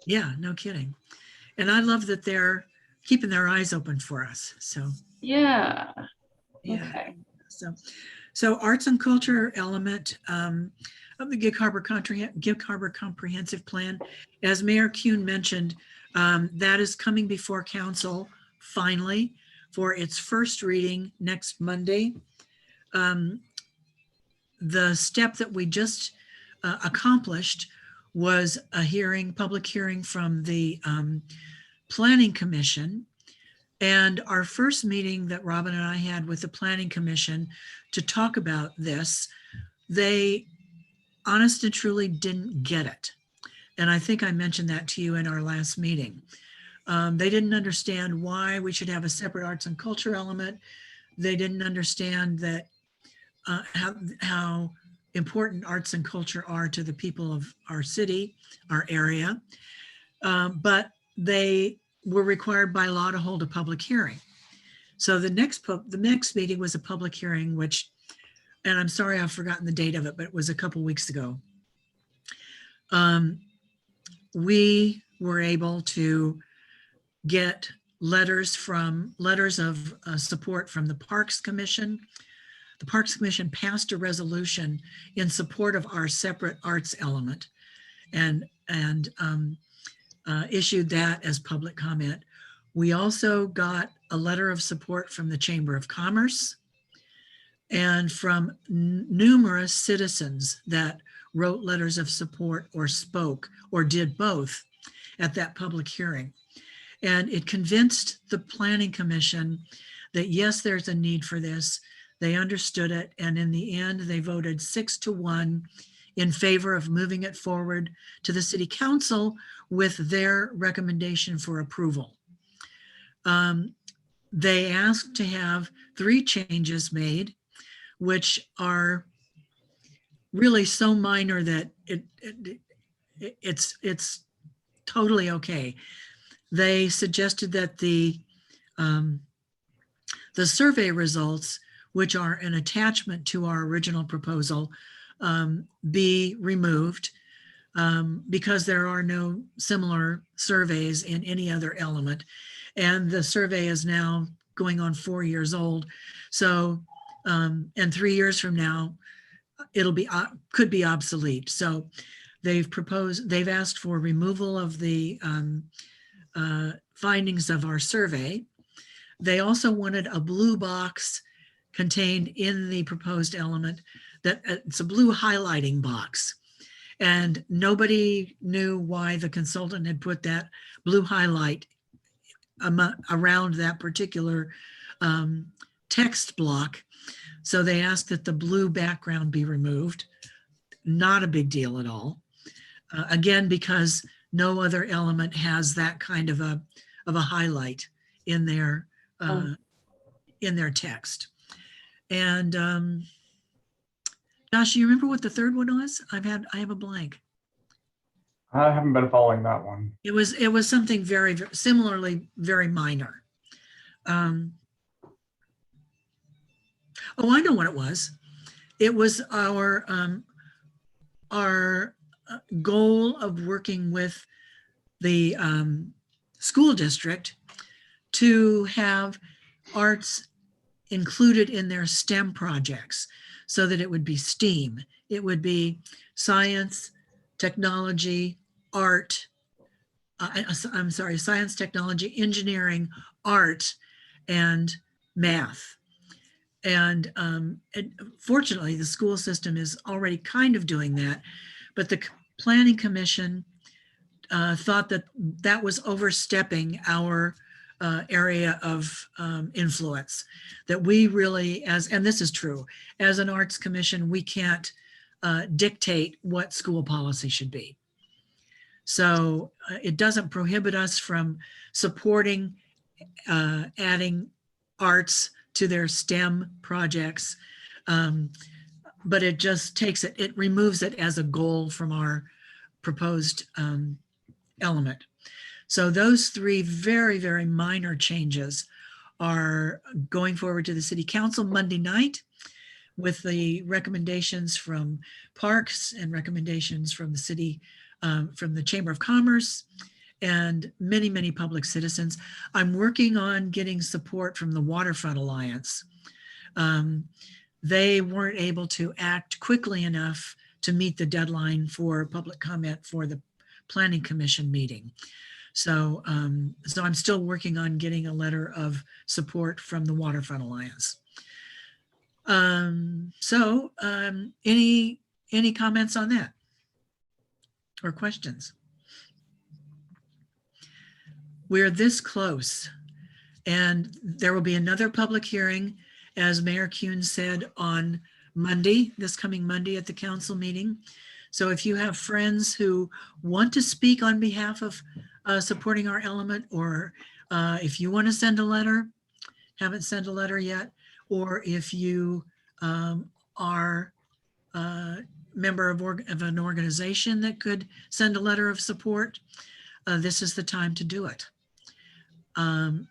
Yeah, no kidding. And I love that they're keeping their eyes open for us. So yeah. Okay. So arts and culture element of the Gig Harbor Comprehensive Plan, as Mayor Kuhn mentioned, that is coming before council finally for its first reading next Monday. The step that we just accomplished was a public hearing from the Planning Commission. And our first meeting that Robin and I had with the Planning Commission to talk about this, they honest and truly didn't get it. And I think I mentioned that to you in our last meeting. They didn't understand why we should have a separate arts and culture element. They didn't understand that how important arts and culture are to the people of our city, our area. But they were required by law to hold a public hearing. So the next meeting was a public hearing, and I'm sorry I've forgotten the date of it, but it was a couple weeks ago. we were able to get letters of support from the Parks Commission. The Parks Commission passed a resolution in support of our separate arts element and issued that as public comment. We also got a letter of support from the Chamber of Commerce and from numerous citizens that wrote letters of support or spoke or did both at that public hearing. And it convinced the Planning Commission that yes, there's a need for this. They understood it. And in the end, they voted 6-1 in favor of moving it forward to the City Council with their recommendation for approval. They asked to have 3 changes made, which are really so minor that it's totally okay. They suggested that the survey results, which are an attachment to our original proposal, be removed because there are no similar surveys in any other element. And the survey is now going on 4 years old. So, and 3 years from now, could be obsolete. So they've asked for removal of the findings of our survey. They also wanted a blue box contained in the proposed element that it's a blue highlighting box. And nobody knew why the consultant had put that blue highlight around that particular text block. So they asked that the blue background be removed. Not a big deal at all. Again, because no other element has that kind of a highlight in their text. And Josh, you remember what the third one was? I have a blank. I haven't been following that one. It was something very, very similarly very minor. Oh, I know what it was. It was our goal of working with the school district to have arts included in their STEM projects so that it would be STEAM. It would be science, technology, art, science, technology, engineering, art, and math. And fortunately, the school system is already kind of doing that, but the Planning Commission thought that was overstepping our area of influence, that we really, and this is true, as an arts commission, we can't dictate what school policy should be. So it doesn't prohibit us from supporting adding arts to their STEM projects, but it just it removes it as a goal from our proposed element. So those 3 very, very minor changes are going forward to the City Council Monday night with the recommendations from Parks and recommendations from the City, from the Chamber of Commerce and many, many public citizens. I'm working on getting support from the Waterfront Alliance. They weren't able to act quickly enough to meet the deadline for public comment for the Planning Commission meeting. So, so I'm still working on getting a letter of support from the Waterfront Alliance. Any comments on that or questions? We're this close, and there will be another public hearing, as Mayor Kuhn said, on Monday, this coming Monday at the council meeting. So if you have friends who want to speak on behalf of supporting our element, or if you want to send a letter, haven't sent a letter yet, or if you are a member of an organization that could send a letter of support, this is the time to do it. And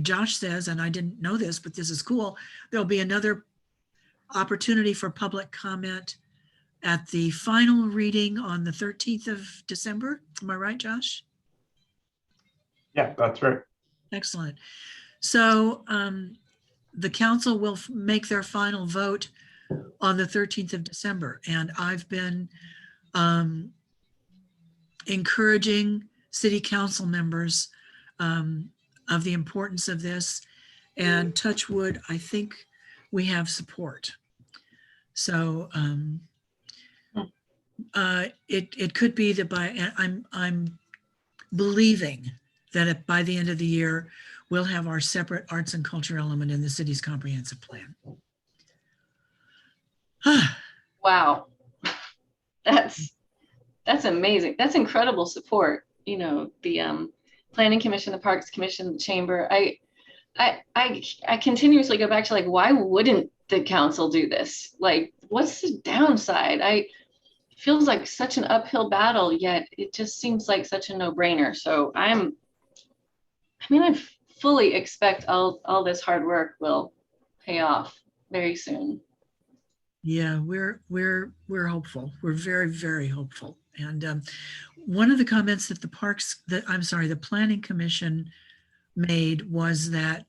Josh says, and I didn't know this, but this is cool, there'll be another opportunity for public comment at the final reading on the 13th of December. Am I right, Josh? Yeah, that's right. Excellent. So the council will make their final vote on the 13th of December. And I've been encouraging city council members of the importance of this, and touch wood, I think we have support. So it could be that I'm believing that by the end of the year, we'll have our separate arts and culture element in the city's comprehensive plan. Wow. That's amazing. That's incredible support. You know, the Planning Commission, the Parks Commission, the Chamber. I continuously go back to, like, why wouldn't the council do this? Like, what's the downside? It feels like such an uphill battle, yet it just seems like such a no-brainer. So I fully expect all this hard work will pay off very soon. Yeah, we're hopeful. We're very, very hopeful. And one of the comments that the Planning Commission made was that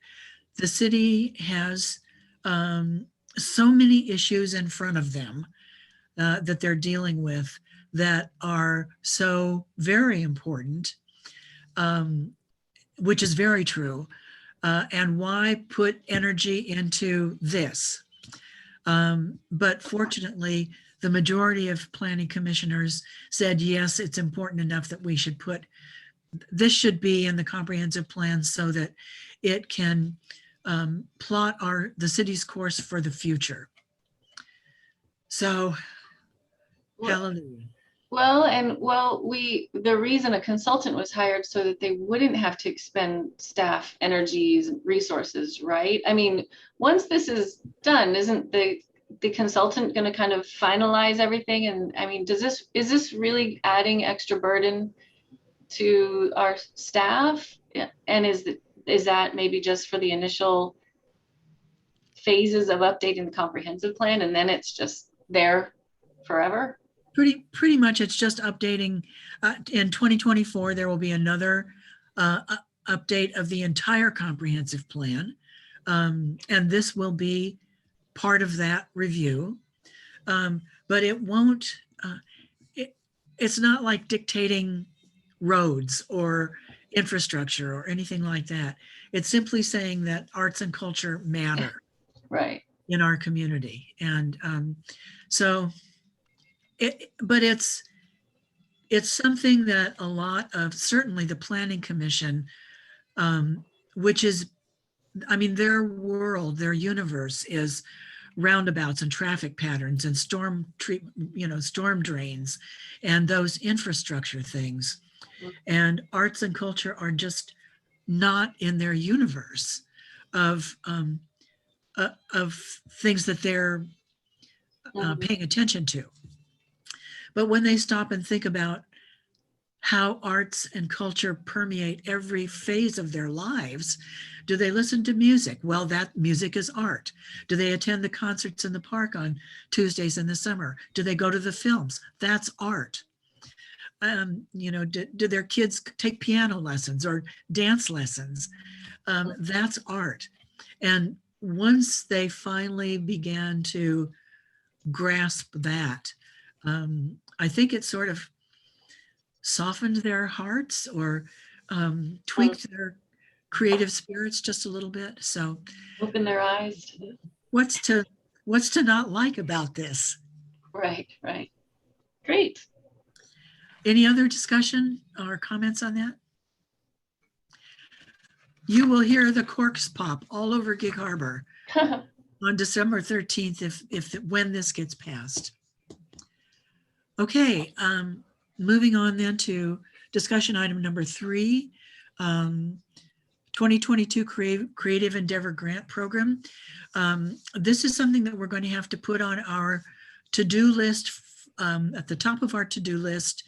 the city has so many issues in front of them that they're dealing with that are so very important, which is very true. And why put energy into this? But fortunately, the majority of planning commissioners said, yes, it's important enough that we should this should be in the comprehensive plan so that it can plot the city's course for the future. So, hallelujah. The reason a consultant was hired so that they wouldn't have to expend staff, energies, resources, right? I mean, once this is done, isn't the consultant going to kind of finalize everything? And I mean, is this really adding extra burden to our staff? And is that maybe just for the initial phases of updating the comprehensive plan, and then it's just there forever? Pretty much it's just updating. In 2024, there will be another update of the entire comprehensive plan. And this will be part of that review. But it won't, it's not like dictating roads or infrastructure or anything like that. It's simply saying that arts and culture matter, right, in our community. And but it's something that a lot of, certainly the Planning Commission, which is, I mean, their world, their universe is roundabouts and traffic patterns and storm drains and those infrastructure things. And arts and culture are just not in their universe of things that they're paying attention to. But when they stop and think about how arts and culture permeate every phase of their lives, do they listen to music? Well, that music is art. Do they attend the concerts in the park on Tuesdays in the summer? Do they go to the films? That's art. Do their kids take piano lessons or dance lessons? That's art. And once they finally began to grasp that, I think it sort of softened their hearts or tweaked their creative spirits just a little bit. So open their eyes. What's to not like about this? Right. Great. Any other discussion or comments on that? You will hear the corks pop all over Gig Harbor on December 13th when this gets passed. Okay, moving on then to discussion item number 3, 2022 Creative Endeavor Grant Program. This is something that we're going to have to put on our to-do list, at the top of our to-do list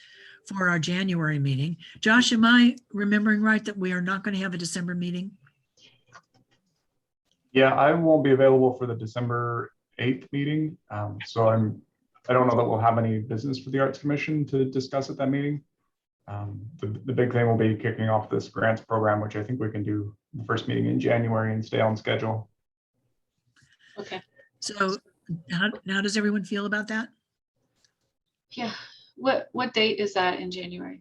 for our January meeting. Josh, am I remembering right that we are not going to have a December meeting? Yeah, I won't be available for the December 8th meeting. So I don't know that we'll have any business for the Arts Commission to discuss at that meeting. The big thing will be kicking off this grants program, which I think we can do the first meeting in January and stay on schedule. Okay, So how does everyone feel about that? yeah. What date is that in January?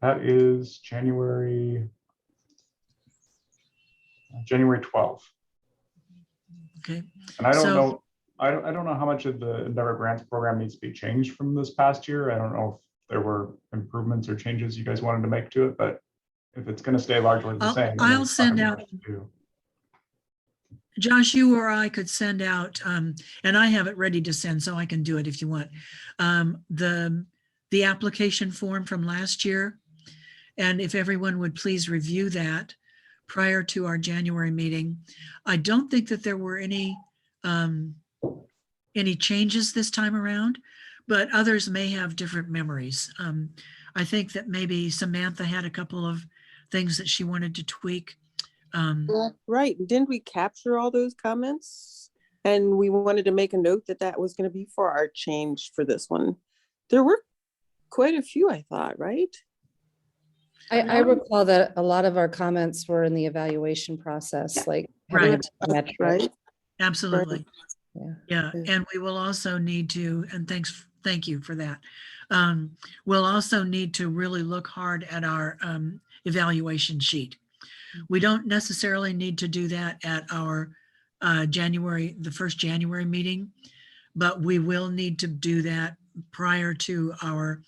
That is January 12th. Okay, And I don't So- know, I don't know how much of the Endeavor Grants program needs to be changed from this past year. I don't know if there were improvements or changes you guys wanted to make to it, but if it's going to stay largely the I'll- same. then I'll there's not gonna send be out- much to do. Josh, you or I could send out, and I have it ready to send, so I can do it if you want. The application form from last year. And if everyone would please review that prior to our January meeting. I don't think that there were any changes this time around, but others may have different memories. I think that maybe Samantha had a couple of things that she wanted to tweak. Right, didn't we capture all those comments? And we wanted to make a note that that was going to be for our change for this one. There were quite a few, I thought, right? I recall that a lot of our comments were in the evaluation process, like. having Right. a metric. Right? Absolutely. Yeah. Yeah, Yeah. and we will also need to, and thank you for that. We'll also need to really look hard at our evaluation sheet. We don't necessarily need to do that at our the first January meeting, but we will need to do that prior to our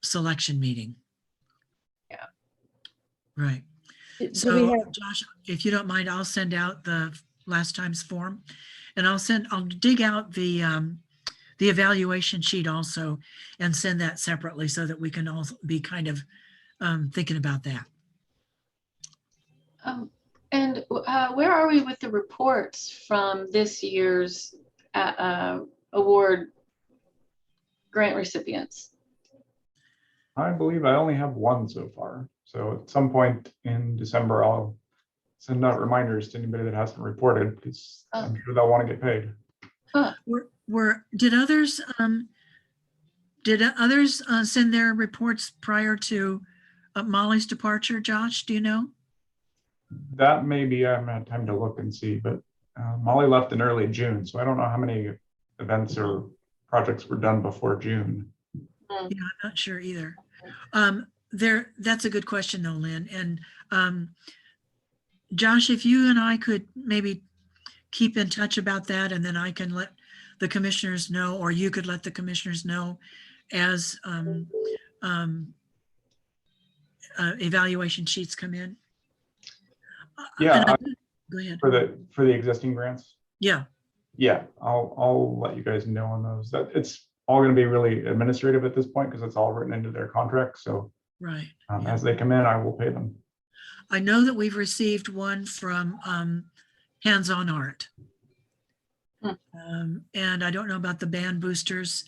selection meeting. Yeah. Right. Do we So have, Josh, if you don't mind, I'll send out the last time's form, and I'll dig out the evaluation sheet also and send that separately so that we can all be kind of thinking about that. And where are we with the reports from this year's award grant recipients? I believe I only have one so far. So at some point in December, I'll send out reminders to anybody that hasn't reported, because I'm sure they'll want to get paid. Did others send their reports prior to Molly's departure? Josh, do you know? That maybe I haven't had time to look and see, but Molly left in early June, so I don't know how many events or projects were done before June. Yeah, I'm not sure either. That's a good question though, Lynn. And Josh, if you and I could maybe keep in touch about that, and then I can let the commissioners know, or you could let the commissioners know as evaluation sheets come in. Yeah, Go ahead. for the existing grants. Yeah, Yeah, I'll let you guys know on those. That it's all going to be really administrative at this point because it's all written into their contract. So right. as they come in, I will pay them. I know that we've received one from Hands on Art. And I don't know about the band boosters.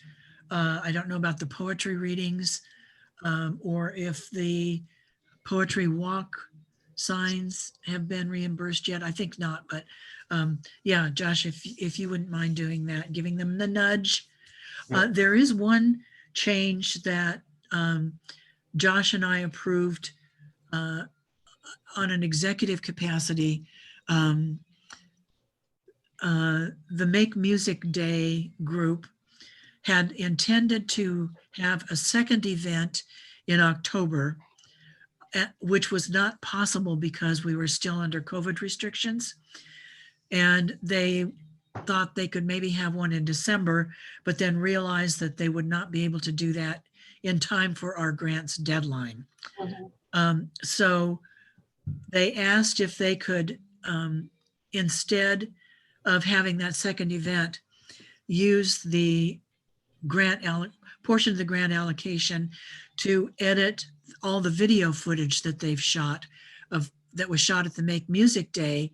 I don't know about the poetry readings, or if the poetry walk signs have been reimbursed yet. I think not, but yeah, Josh, if you wouldn't mind doing that, giving them the nudge. Yeah. There is one change that Josh and I approved on an executive capacity. The Make Music Day group had intended to have a second event in October, which was not possible because we were still under COVID restrictions. And they thought they could maybe have one in December, but then realized that they would not be able to do that in time for our grants deadline. So they asked if they could, instead of having that second event, use the portion of the grant allocation to edit all the video footage that they've shot that was shot at the Make Music Day,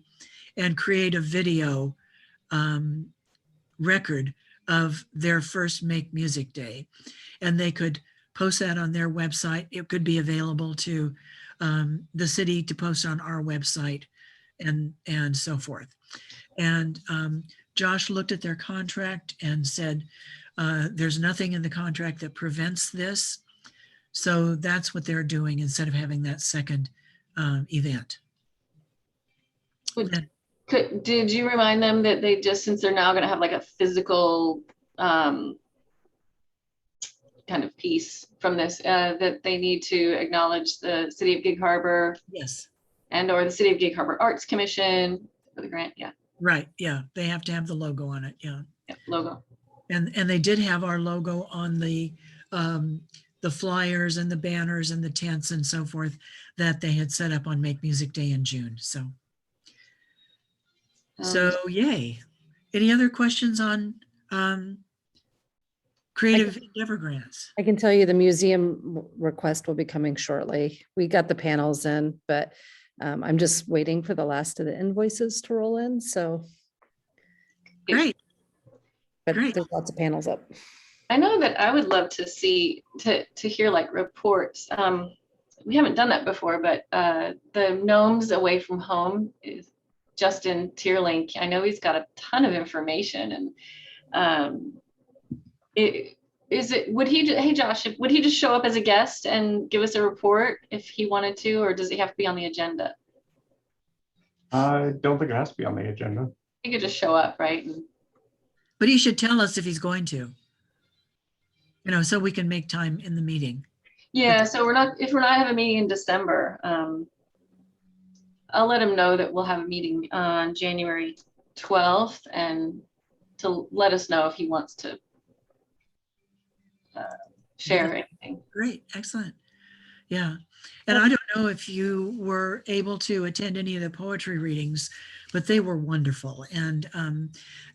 and create a video record of their first Make Music Day. And they could post that on their website. It could be available to the city to post on our website. and so forth. And Josh looked at their contract and said, there's nothing in the contract that prevents this. So that's what they're doing instead of having that second event. Would- Did you remind them that they just, since they're now gonna have like a physical kind of piece from this, that they need to acknowledge the City of Gig Harbor Yes. and or the City of Gig Harbor Arts Commission for the grant? Yeah, Right. Yeah. They have to have the logo on it. Yeah. yeah, logo. And they did have our logo on the flyers and the banners and the tents and so forth that they had set up on Make Music Day in June. So yay. Any other questions on creative endeavor grants? I can tell you the museum request will be coming shortly. We got the panels in, but I'm just waiting for the last of the invoices to roll in. So, Great. but Great. there's lots of panels up. I know that I would love to see, to hear like reports. We haven't done that before, but the Gnomes Away from Home is Justin Tierlink. I know he's got a ton of information, and hey Josh, would he just show up as a guest and give us a report if he wanted to, or does he have to be on the agenda? I don't think it has to be on the agenda. He could just show up, right? But he should tell us if he's going to, so we can make time in the meeting. Yeah, so if we're not having a meeting in December, I'll let him know that we'll have a meeting on January 12th and to let us know if he wants to share anything. Great. Excellent. Yeah. And I don't know if you were able to attend any of the poetry readings, but they were wonderful. And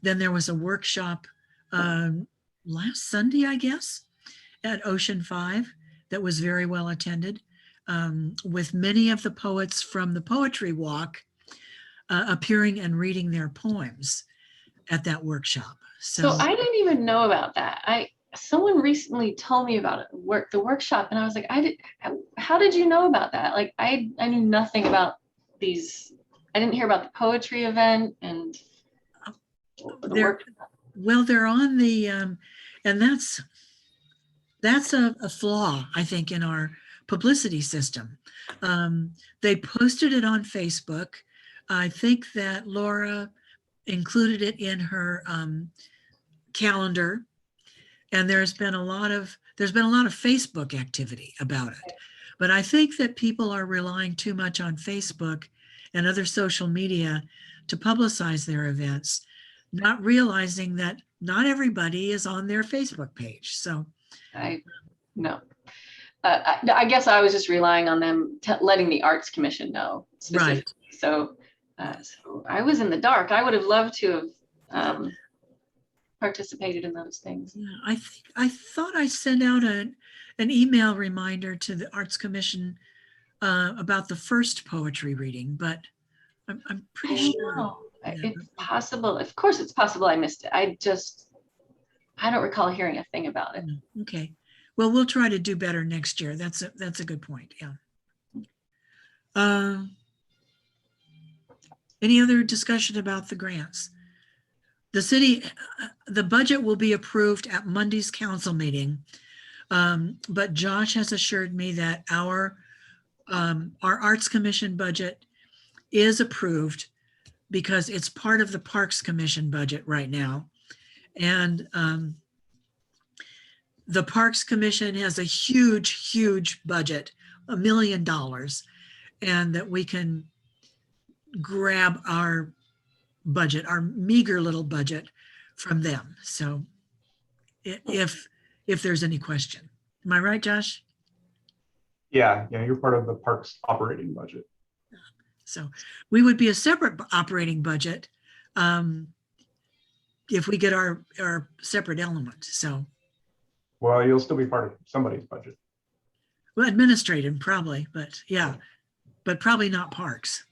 then there was a workshop last Sunday, I guess, at Ocean 5 that was very well attended, with many of the poets from the Poetry Walk appearing and reading their poems at that workshop. So I didn't even know about that. Someone recently told me about it, the workshop, and I was like, how did you know about that? Like I knew nothing about these. I didn't hear about the poetry event and the workshop. Well, they're on the, and that's a flaw, I think, in our publicity system. They posted it on Facebook. I think that Laura included it in her calendar, and there's been a lot of Facebook activity about it. But I think that people are relying too much on Facebook and other social media to publicize their events, not realizing that not everybody is on their Facebook page. So I guess I was just relying on them letting the Arts Commission know specifically. Right. So I was in the dark. I would have loved to have participated in those things. Yeah, I thought I sent out an email reminder to the Arts Commission about the first poetry reading, but I'm pretty sure. Yeah. It's possible. Of course, it's possible I missed it. I don't recall hearing a thing about it. Okay. Well, we'll try to do better next year. That's a good point. Yeah. Any other discussion about the grants? The budget will be approved at Monday's council meeting. But Josh has assured me that our Arts Commission budget is approved because it's part of the Parks Commission budget right now. And the Parks Commission has a huge budget, $1 million, and that we can grab our budget, our meager little budget from them. So if there's any question. Am I right, Josh? Yeah, you're part of the parks operating budget. So we would be a separate operating budget if we get our separate element. So, well, you'll still be part of somebody's budget. Well, administrative probably, but yeah, but probably not parks.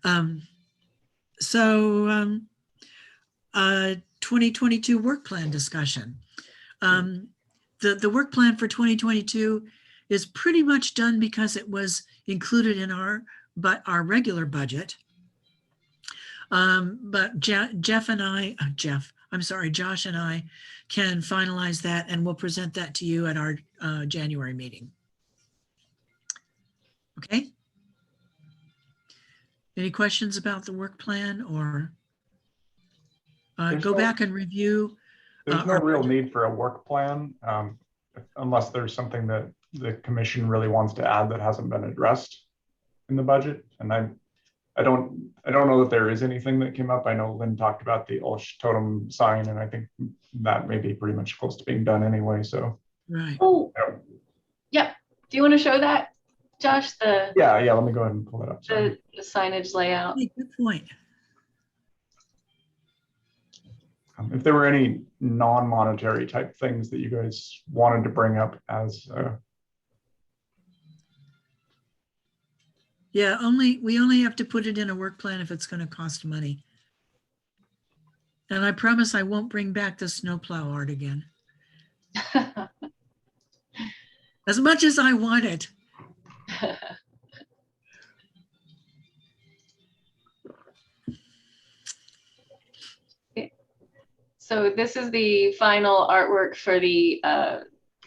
2022 work plan discussion. The work plan for 2022 is pretty much done because it was included in our but our regular budget. But Josh and I can finalize that, and we'll present that to you at our January meeting. Okay? Any questions about the work plan, or There's go no- back and review? There's no our real budget. need for a work plan, unless there's something that the commission really wants to add that hasn't been addressed in the budget. And I don't know that there is anything that came up. I know Lynn talked about the Ulsh totem sign, and I think that may be pretty much close to being done anyway. So Right. Oh, yeah. yep. Do you want to show that, Josh, the Yeah, let me go ahead and pull it up. Sorry. the signage layout? Hey, good point. If there were any non-monetary type things that you guys wanted to bring up as Yeah, we only have to put it in a work plan if it's going to cost money. And I promise I won't bring back the snowplow art again. As much as I want it. So this is the final artwork for the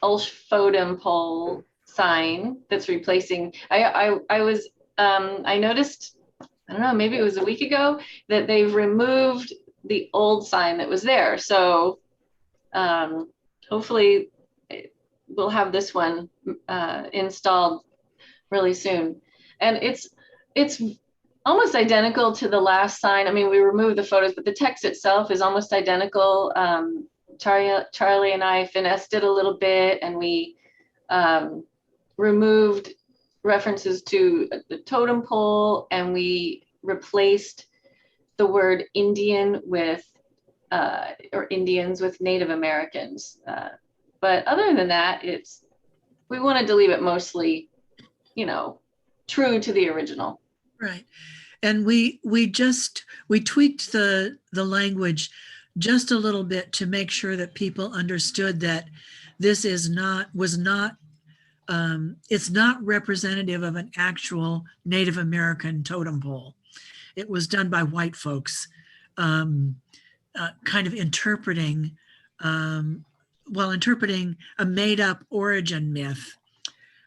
Ulsh Photom pole sign that's replacing. I noticed, I don't know, maybe it was a week ago, that they've removed the old sign that was there. So hopefully we'll have this one installed really soon. And it's almost identical to the last sign. I mean, we removed the photos, but the text itself is almost identical. Charlie and I finessed it a little bit, and we removed references to the totem pole, and we replaced the word Indian with, or Indians with Native Americans. But other than that, we wanted to leave it mostly, true to the original. Right. And we tweaked the language just a little bit to make sure that people understood that this it's not representative of an actual Native American totem pole. It was done by white folks, kind of interpreting a made up origin myth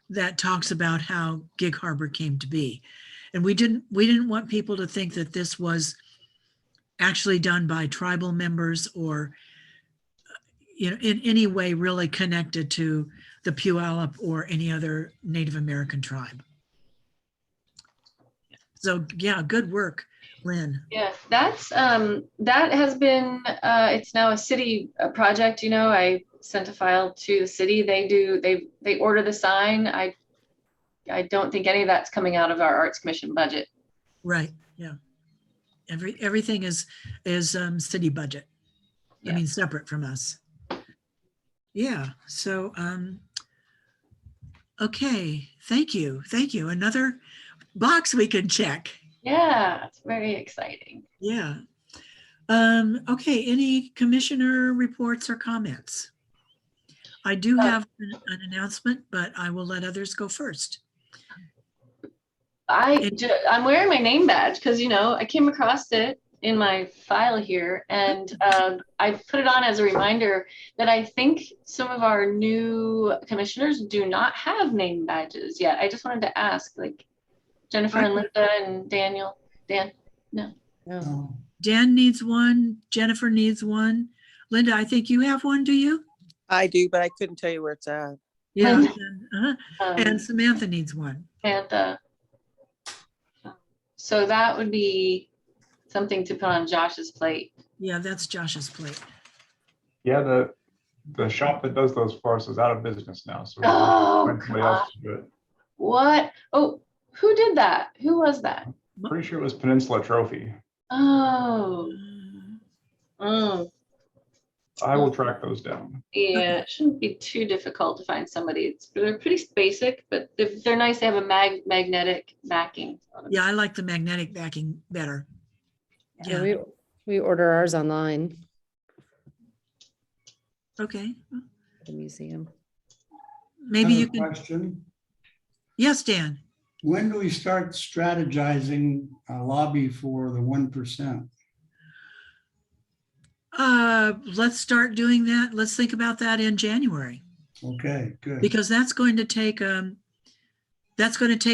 that talks about how Gig Harbor came to be. And we didn't want people to think that this was actually done by tribal members or, in any way really connected to the Puyallup or any other Native American tribe. So yeah, good work, Lynn. Yeah, that has been, it's now a city project. I sent a file to the city. They order the sign. I don't think any of that's coming out of our Arts Commission budget. Right. Yeah. Everything is city budget. Yeah. I mean, separate from us. Yeah. So, okay. Thank you. Another box we can check. Yeah, it's very exciting. Yeah. Okay. Any commissioner reports or comments? I do have an announcement, but I will let others go first. I'm wearing my name badge because, I came across it in my file here, and I put it on as a reminder that I think some of our new commissioners do not have name badges yet. I just wanted to ask, like Jennifer and Linda and Daniel. Dan? No. No. Dan needs one. Jennifer needs one. Linda, I think you have one, do you? I do, but I couldn't tell you where it's at. Yeah. Linda. And Samantha needs one. And so that would be something to put on Josh's plate. Yeah, that's Josh's plate. Yeah, the shop that does those for us is out of business now, so Oh, find somebody else to do it. What? Oh, who did that? Who was that? Pretty sure it was Peninsula Trophy. Oh. I will track those down. Yeah, it shouldn't be too difficult to find somebody. They're pretty basic, but they're nice. They have a magnetic backing. Yeah, I like the magnetic backing better. Yeah, Yeah. we order ours online Okay. at the museum. Maybe you Another can. Question. Yes, Dan. When do we start strategizing a lobby for the 1%? Let's start doing that. Let's think about that in January, Okay, good. because that's going to take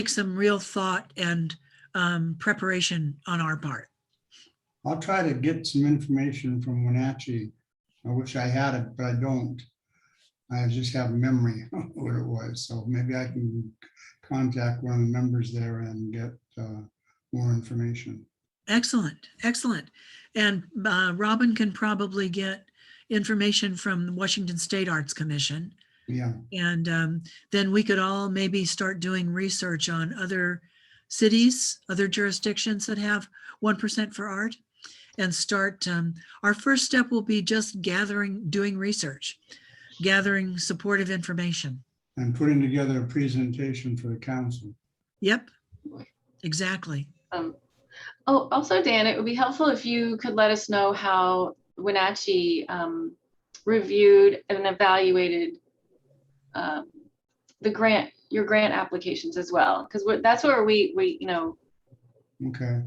some real thought and preparation on our part. I'll try to get some information from Wenatchee. I wish I had it, but I don't. I just have memory of what it was. So maybe I can contact one of the members there and get more information. Excellent, excellent. And Robin can probably get information from the Washington State Arts Commission. Yeah, And then we could all maybe start doing research on other cities, other jurisdictions that have 1% for art, and start, our first step will be just doing research, gathering supportive information. and putting together a presentation for the council. Yep, exactly. Oh, also, Dan, it would be helpful if you could let us know how Wenatchee reviewed and evaluated your grant applications as well, because that's where we Okay,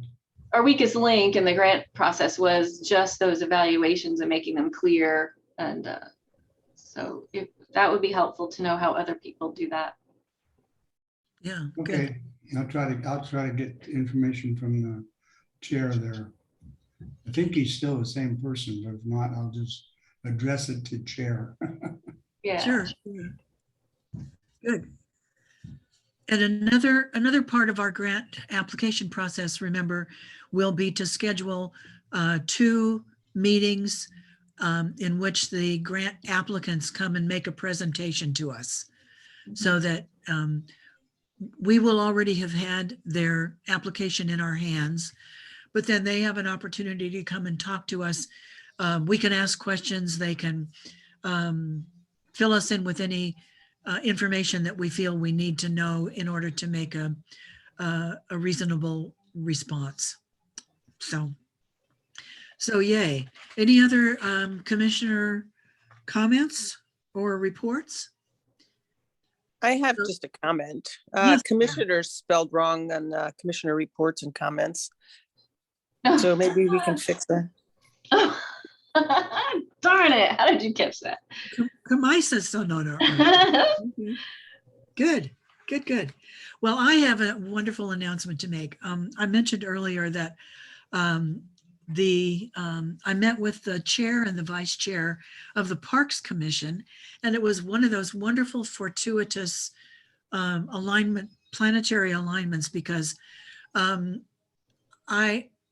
our weakest link in the grant process was just those evaluations and making them clear. And so if that would be helpful to know how other people do that. Yeah, good. okay. I'll try to get information from the chair there. I think he's still the same person, but if not, I'll just address it to chair. Yeah. Sure. Good. And another part of our grant application process, remember, will be to schedule 2 meetings in which the grant applicants come and make a presentation to us, so that we will already have had their application in our hands, but then they have an opportunity to come and talk to us. We can ask questions. They can fill us in with any information that we feel we need to know in order to make a reasonable response. So yay. Any other commissioner comments or reports? I have just a comment. Yes. Commissioners spelled wrong on commissioner reports and comments. So maybe we can fix that. Darn it. How did you catch that? Kamisa, so no. Good. Well, I have a wonderful announcement to make. I mentioned earlier that I met with the chair and the vice chair of the Parks Commission, and it was one of those wonderful fortuitous planetary alignments, because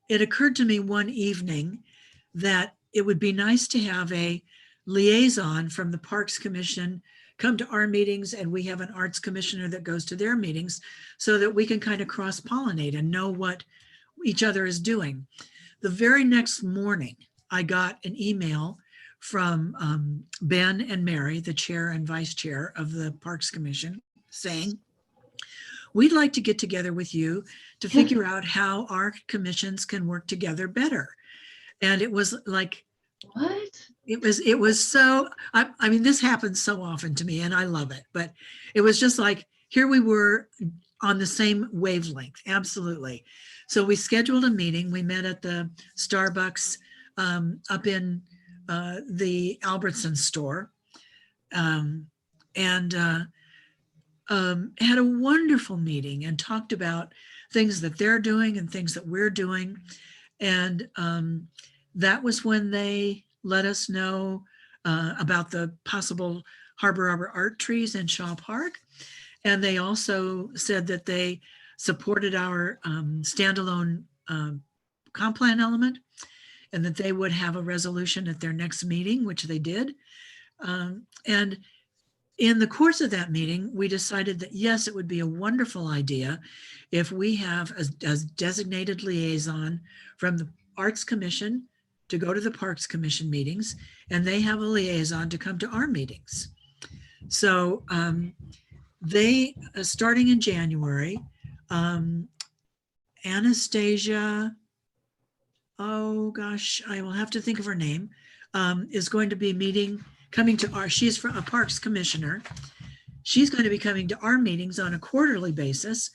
it occurred to me one evening that it would be nice to have a liaison from the Parks Commission come to our meetings, and we have an arts commissioner that goes to their meetings, so that we can kind of cross-pollinate and know what each other is doing. The very next morning, I got an email from Ben and Mary, the chair and vice chair of the Parks Commission, saying, we'd like to get together with you to figure out how our commissions can work together better. And it was like, What? it was so, I mean, this happens so often to me and I love it, but it was just like, here we were on the same wavelength. Absolutely. So we scheduled a meeting. We met at the Starbucks up in the Albertson store, and had a wonderful meeting and talked about things that they're doing and things that we're doing. And that was when they let us know about the possible Harbor art trees in Shaw Park. And they also said that they supported our standalone comp plan element, and that they would have a resolution at their next meeting, which they did. And in the course of that meeting, we decided that yes, it would be a wonderful idea if we have a designated liaison from the Arts Commission to go to the Parks Commission meetings, and they have a liaison to come to our meetings. So they, starting in January, Anastasia, oh gosh, I will have to think of her name, is going to be coming to our, she's a Parks Commissioner. She's going to be coming to our meetings on a quarterly basis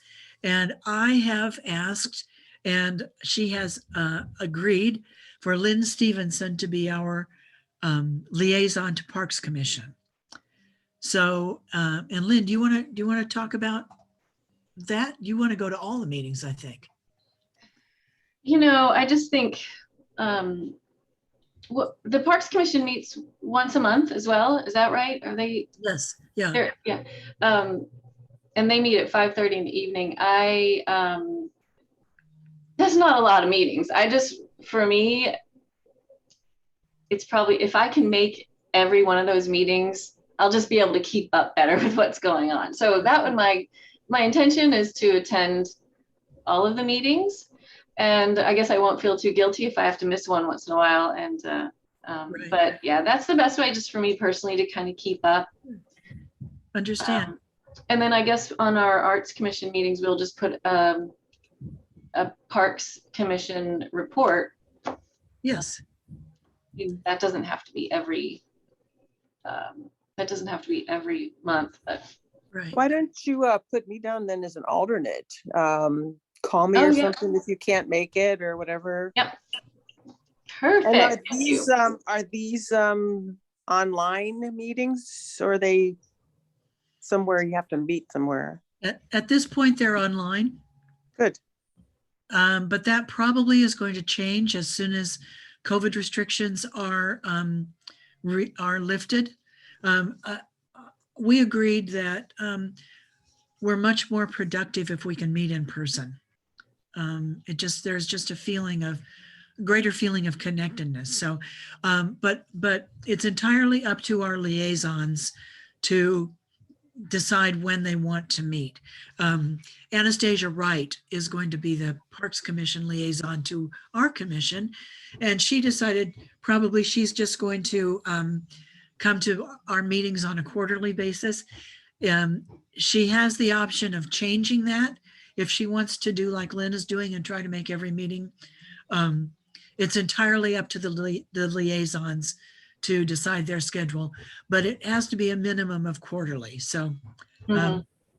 And I have asked, and she has agreed for Lynn Stevenson to be our liaison to Parks Commission. So, and Lynn, do you want to talk about that? You want to go to all the meetings, I think. I just think the Parks Commission meets once a month as well. Is that right? Are they? Yes, yeah. Yeah. And they meet at 5:30 in the evening. That's not a lot of meetings. For me, it's probably, if I can make every one of those meetings, I'll just be able to keep up better with what's going on. So that would my intention is to attend all of the meetings. And I guess I won't feel too guilty if I have to miss one once in a while. And, Right. but yeah, that's the best way just for me personally to kind of keep up. Understand. And then I guess on our Arts Commission meetings, we'll just put a Parks Commission report. Yes. That doesn't have to be every month, but. Right. Why don't you put me down then as an alternate? Call me Oh, or yeah. something if you can't make it or whatever. Yep. And Perfect. Thank you. are these online meetings or are they somewhere you have to meet somewhere? At this point, they're online. Good. But that probably is going to change as soon as COVID restrictions are lifted. We agreed that we're much more productive if we can meet in person. There's just a greater feeling of connectedness. So, but it's entirely up to our liaisons to decide when they want to meet. Anastasia Wright is going to be the Parks Commission liaison to our commission. And she decided probably she's just going to come to our meetings on a quarterly basis. She has the option of changing that if she wants to do like Lynn is doing and try to make every meeting. It's entirely up to the liaisons to decide their schedule, but it has to be a minimum of quarterly. So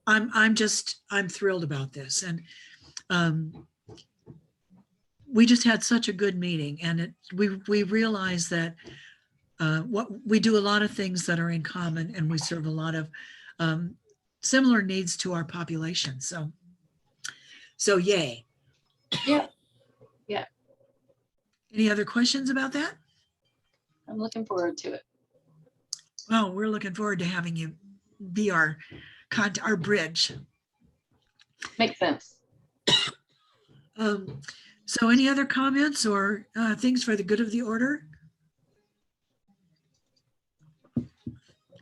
I'm thrilled about this. And we just had such a good meeting, and we realized that we do a lot of things that are in common, and we serve a lot of similar needs to our population. So yay. Yeah. Yeah. Any other questions about that? I'm looking forward to it. Well, we're looking forward to having you be our bridge. Makes sense. So any other comments or things for the good of the order?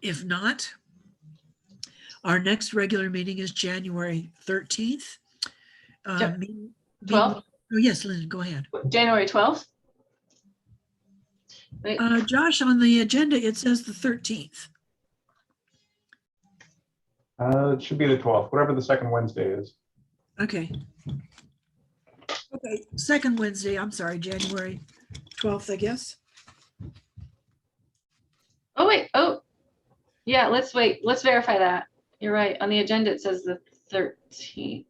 If not, our next regular meeting is January 13th. 12th? Oh, yes, Lynn, go ahead. January 12th? Wait, Josh, on the agenda, it says the 13th. It should be the 12th, whatever the second Wednesday is. Okay. Okay, second Wednesday, I'm sorry, January 12th, I guess. oh, wait. Oh, yeah, let's wait. Let's verify that. You're right. On the agenda, it says the 13th.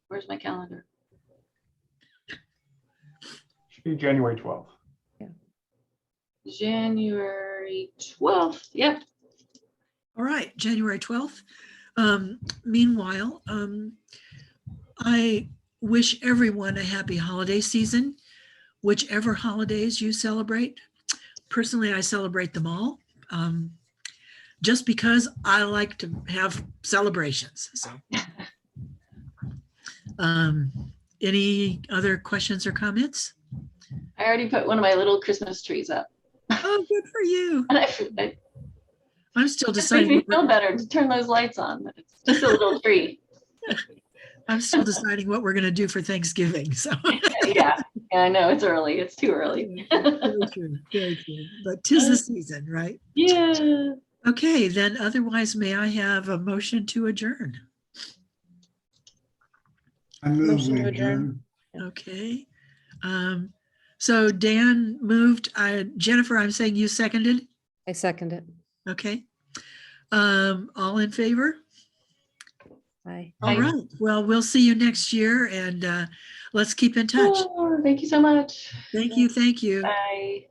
Where's my calendar? Should be January 12th. January 12th. Yep. All right, January 12th. Meanwhile, I wish everyone a happy holiday season, whichever holidays you celebrate. Personally, I celebrate them all, just because I like to have celebrations. So, any other questions or comments? I already put one of my little Christmas trees up. Oh, good for you. And it I'm still just makes deciding. me feel better to turn those lights on. But it's just a little tree. I'm still deciding what we're going to do for Thanksgiving. So Yeah, I know it's early. It's too early. very true, very true. But 'tis the season, right? Yeah. Okay, then otherwise, may I have a motion to adjourn? I move Motion we to adjourn. adjourn. Okay. So Dan moved. Jennifer, I'm saying you seconded. I second it. Okay. All in favor? Bye. All Thanks. right. Well, we'll see you next year and let's keep in touch. Oh, thank you so much. Thank you. Thank you. Bye.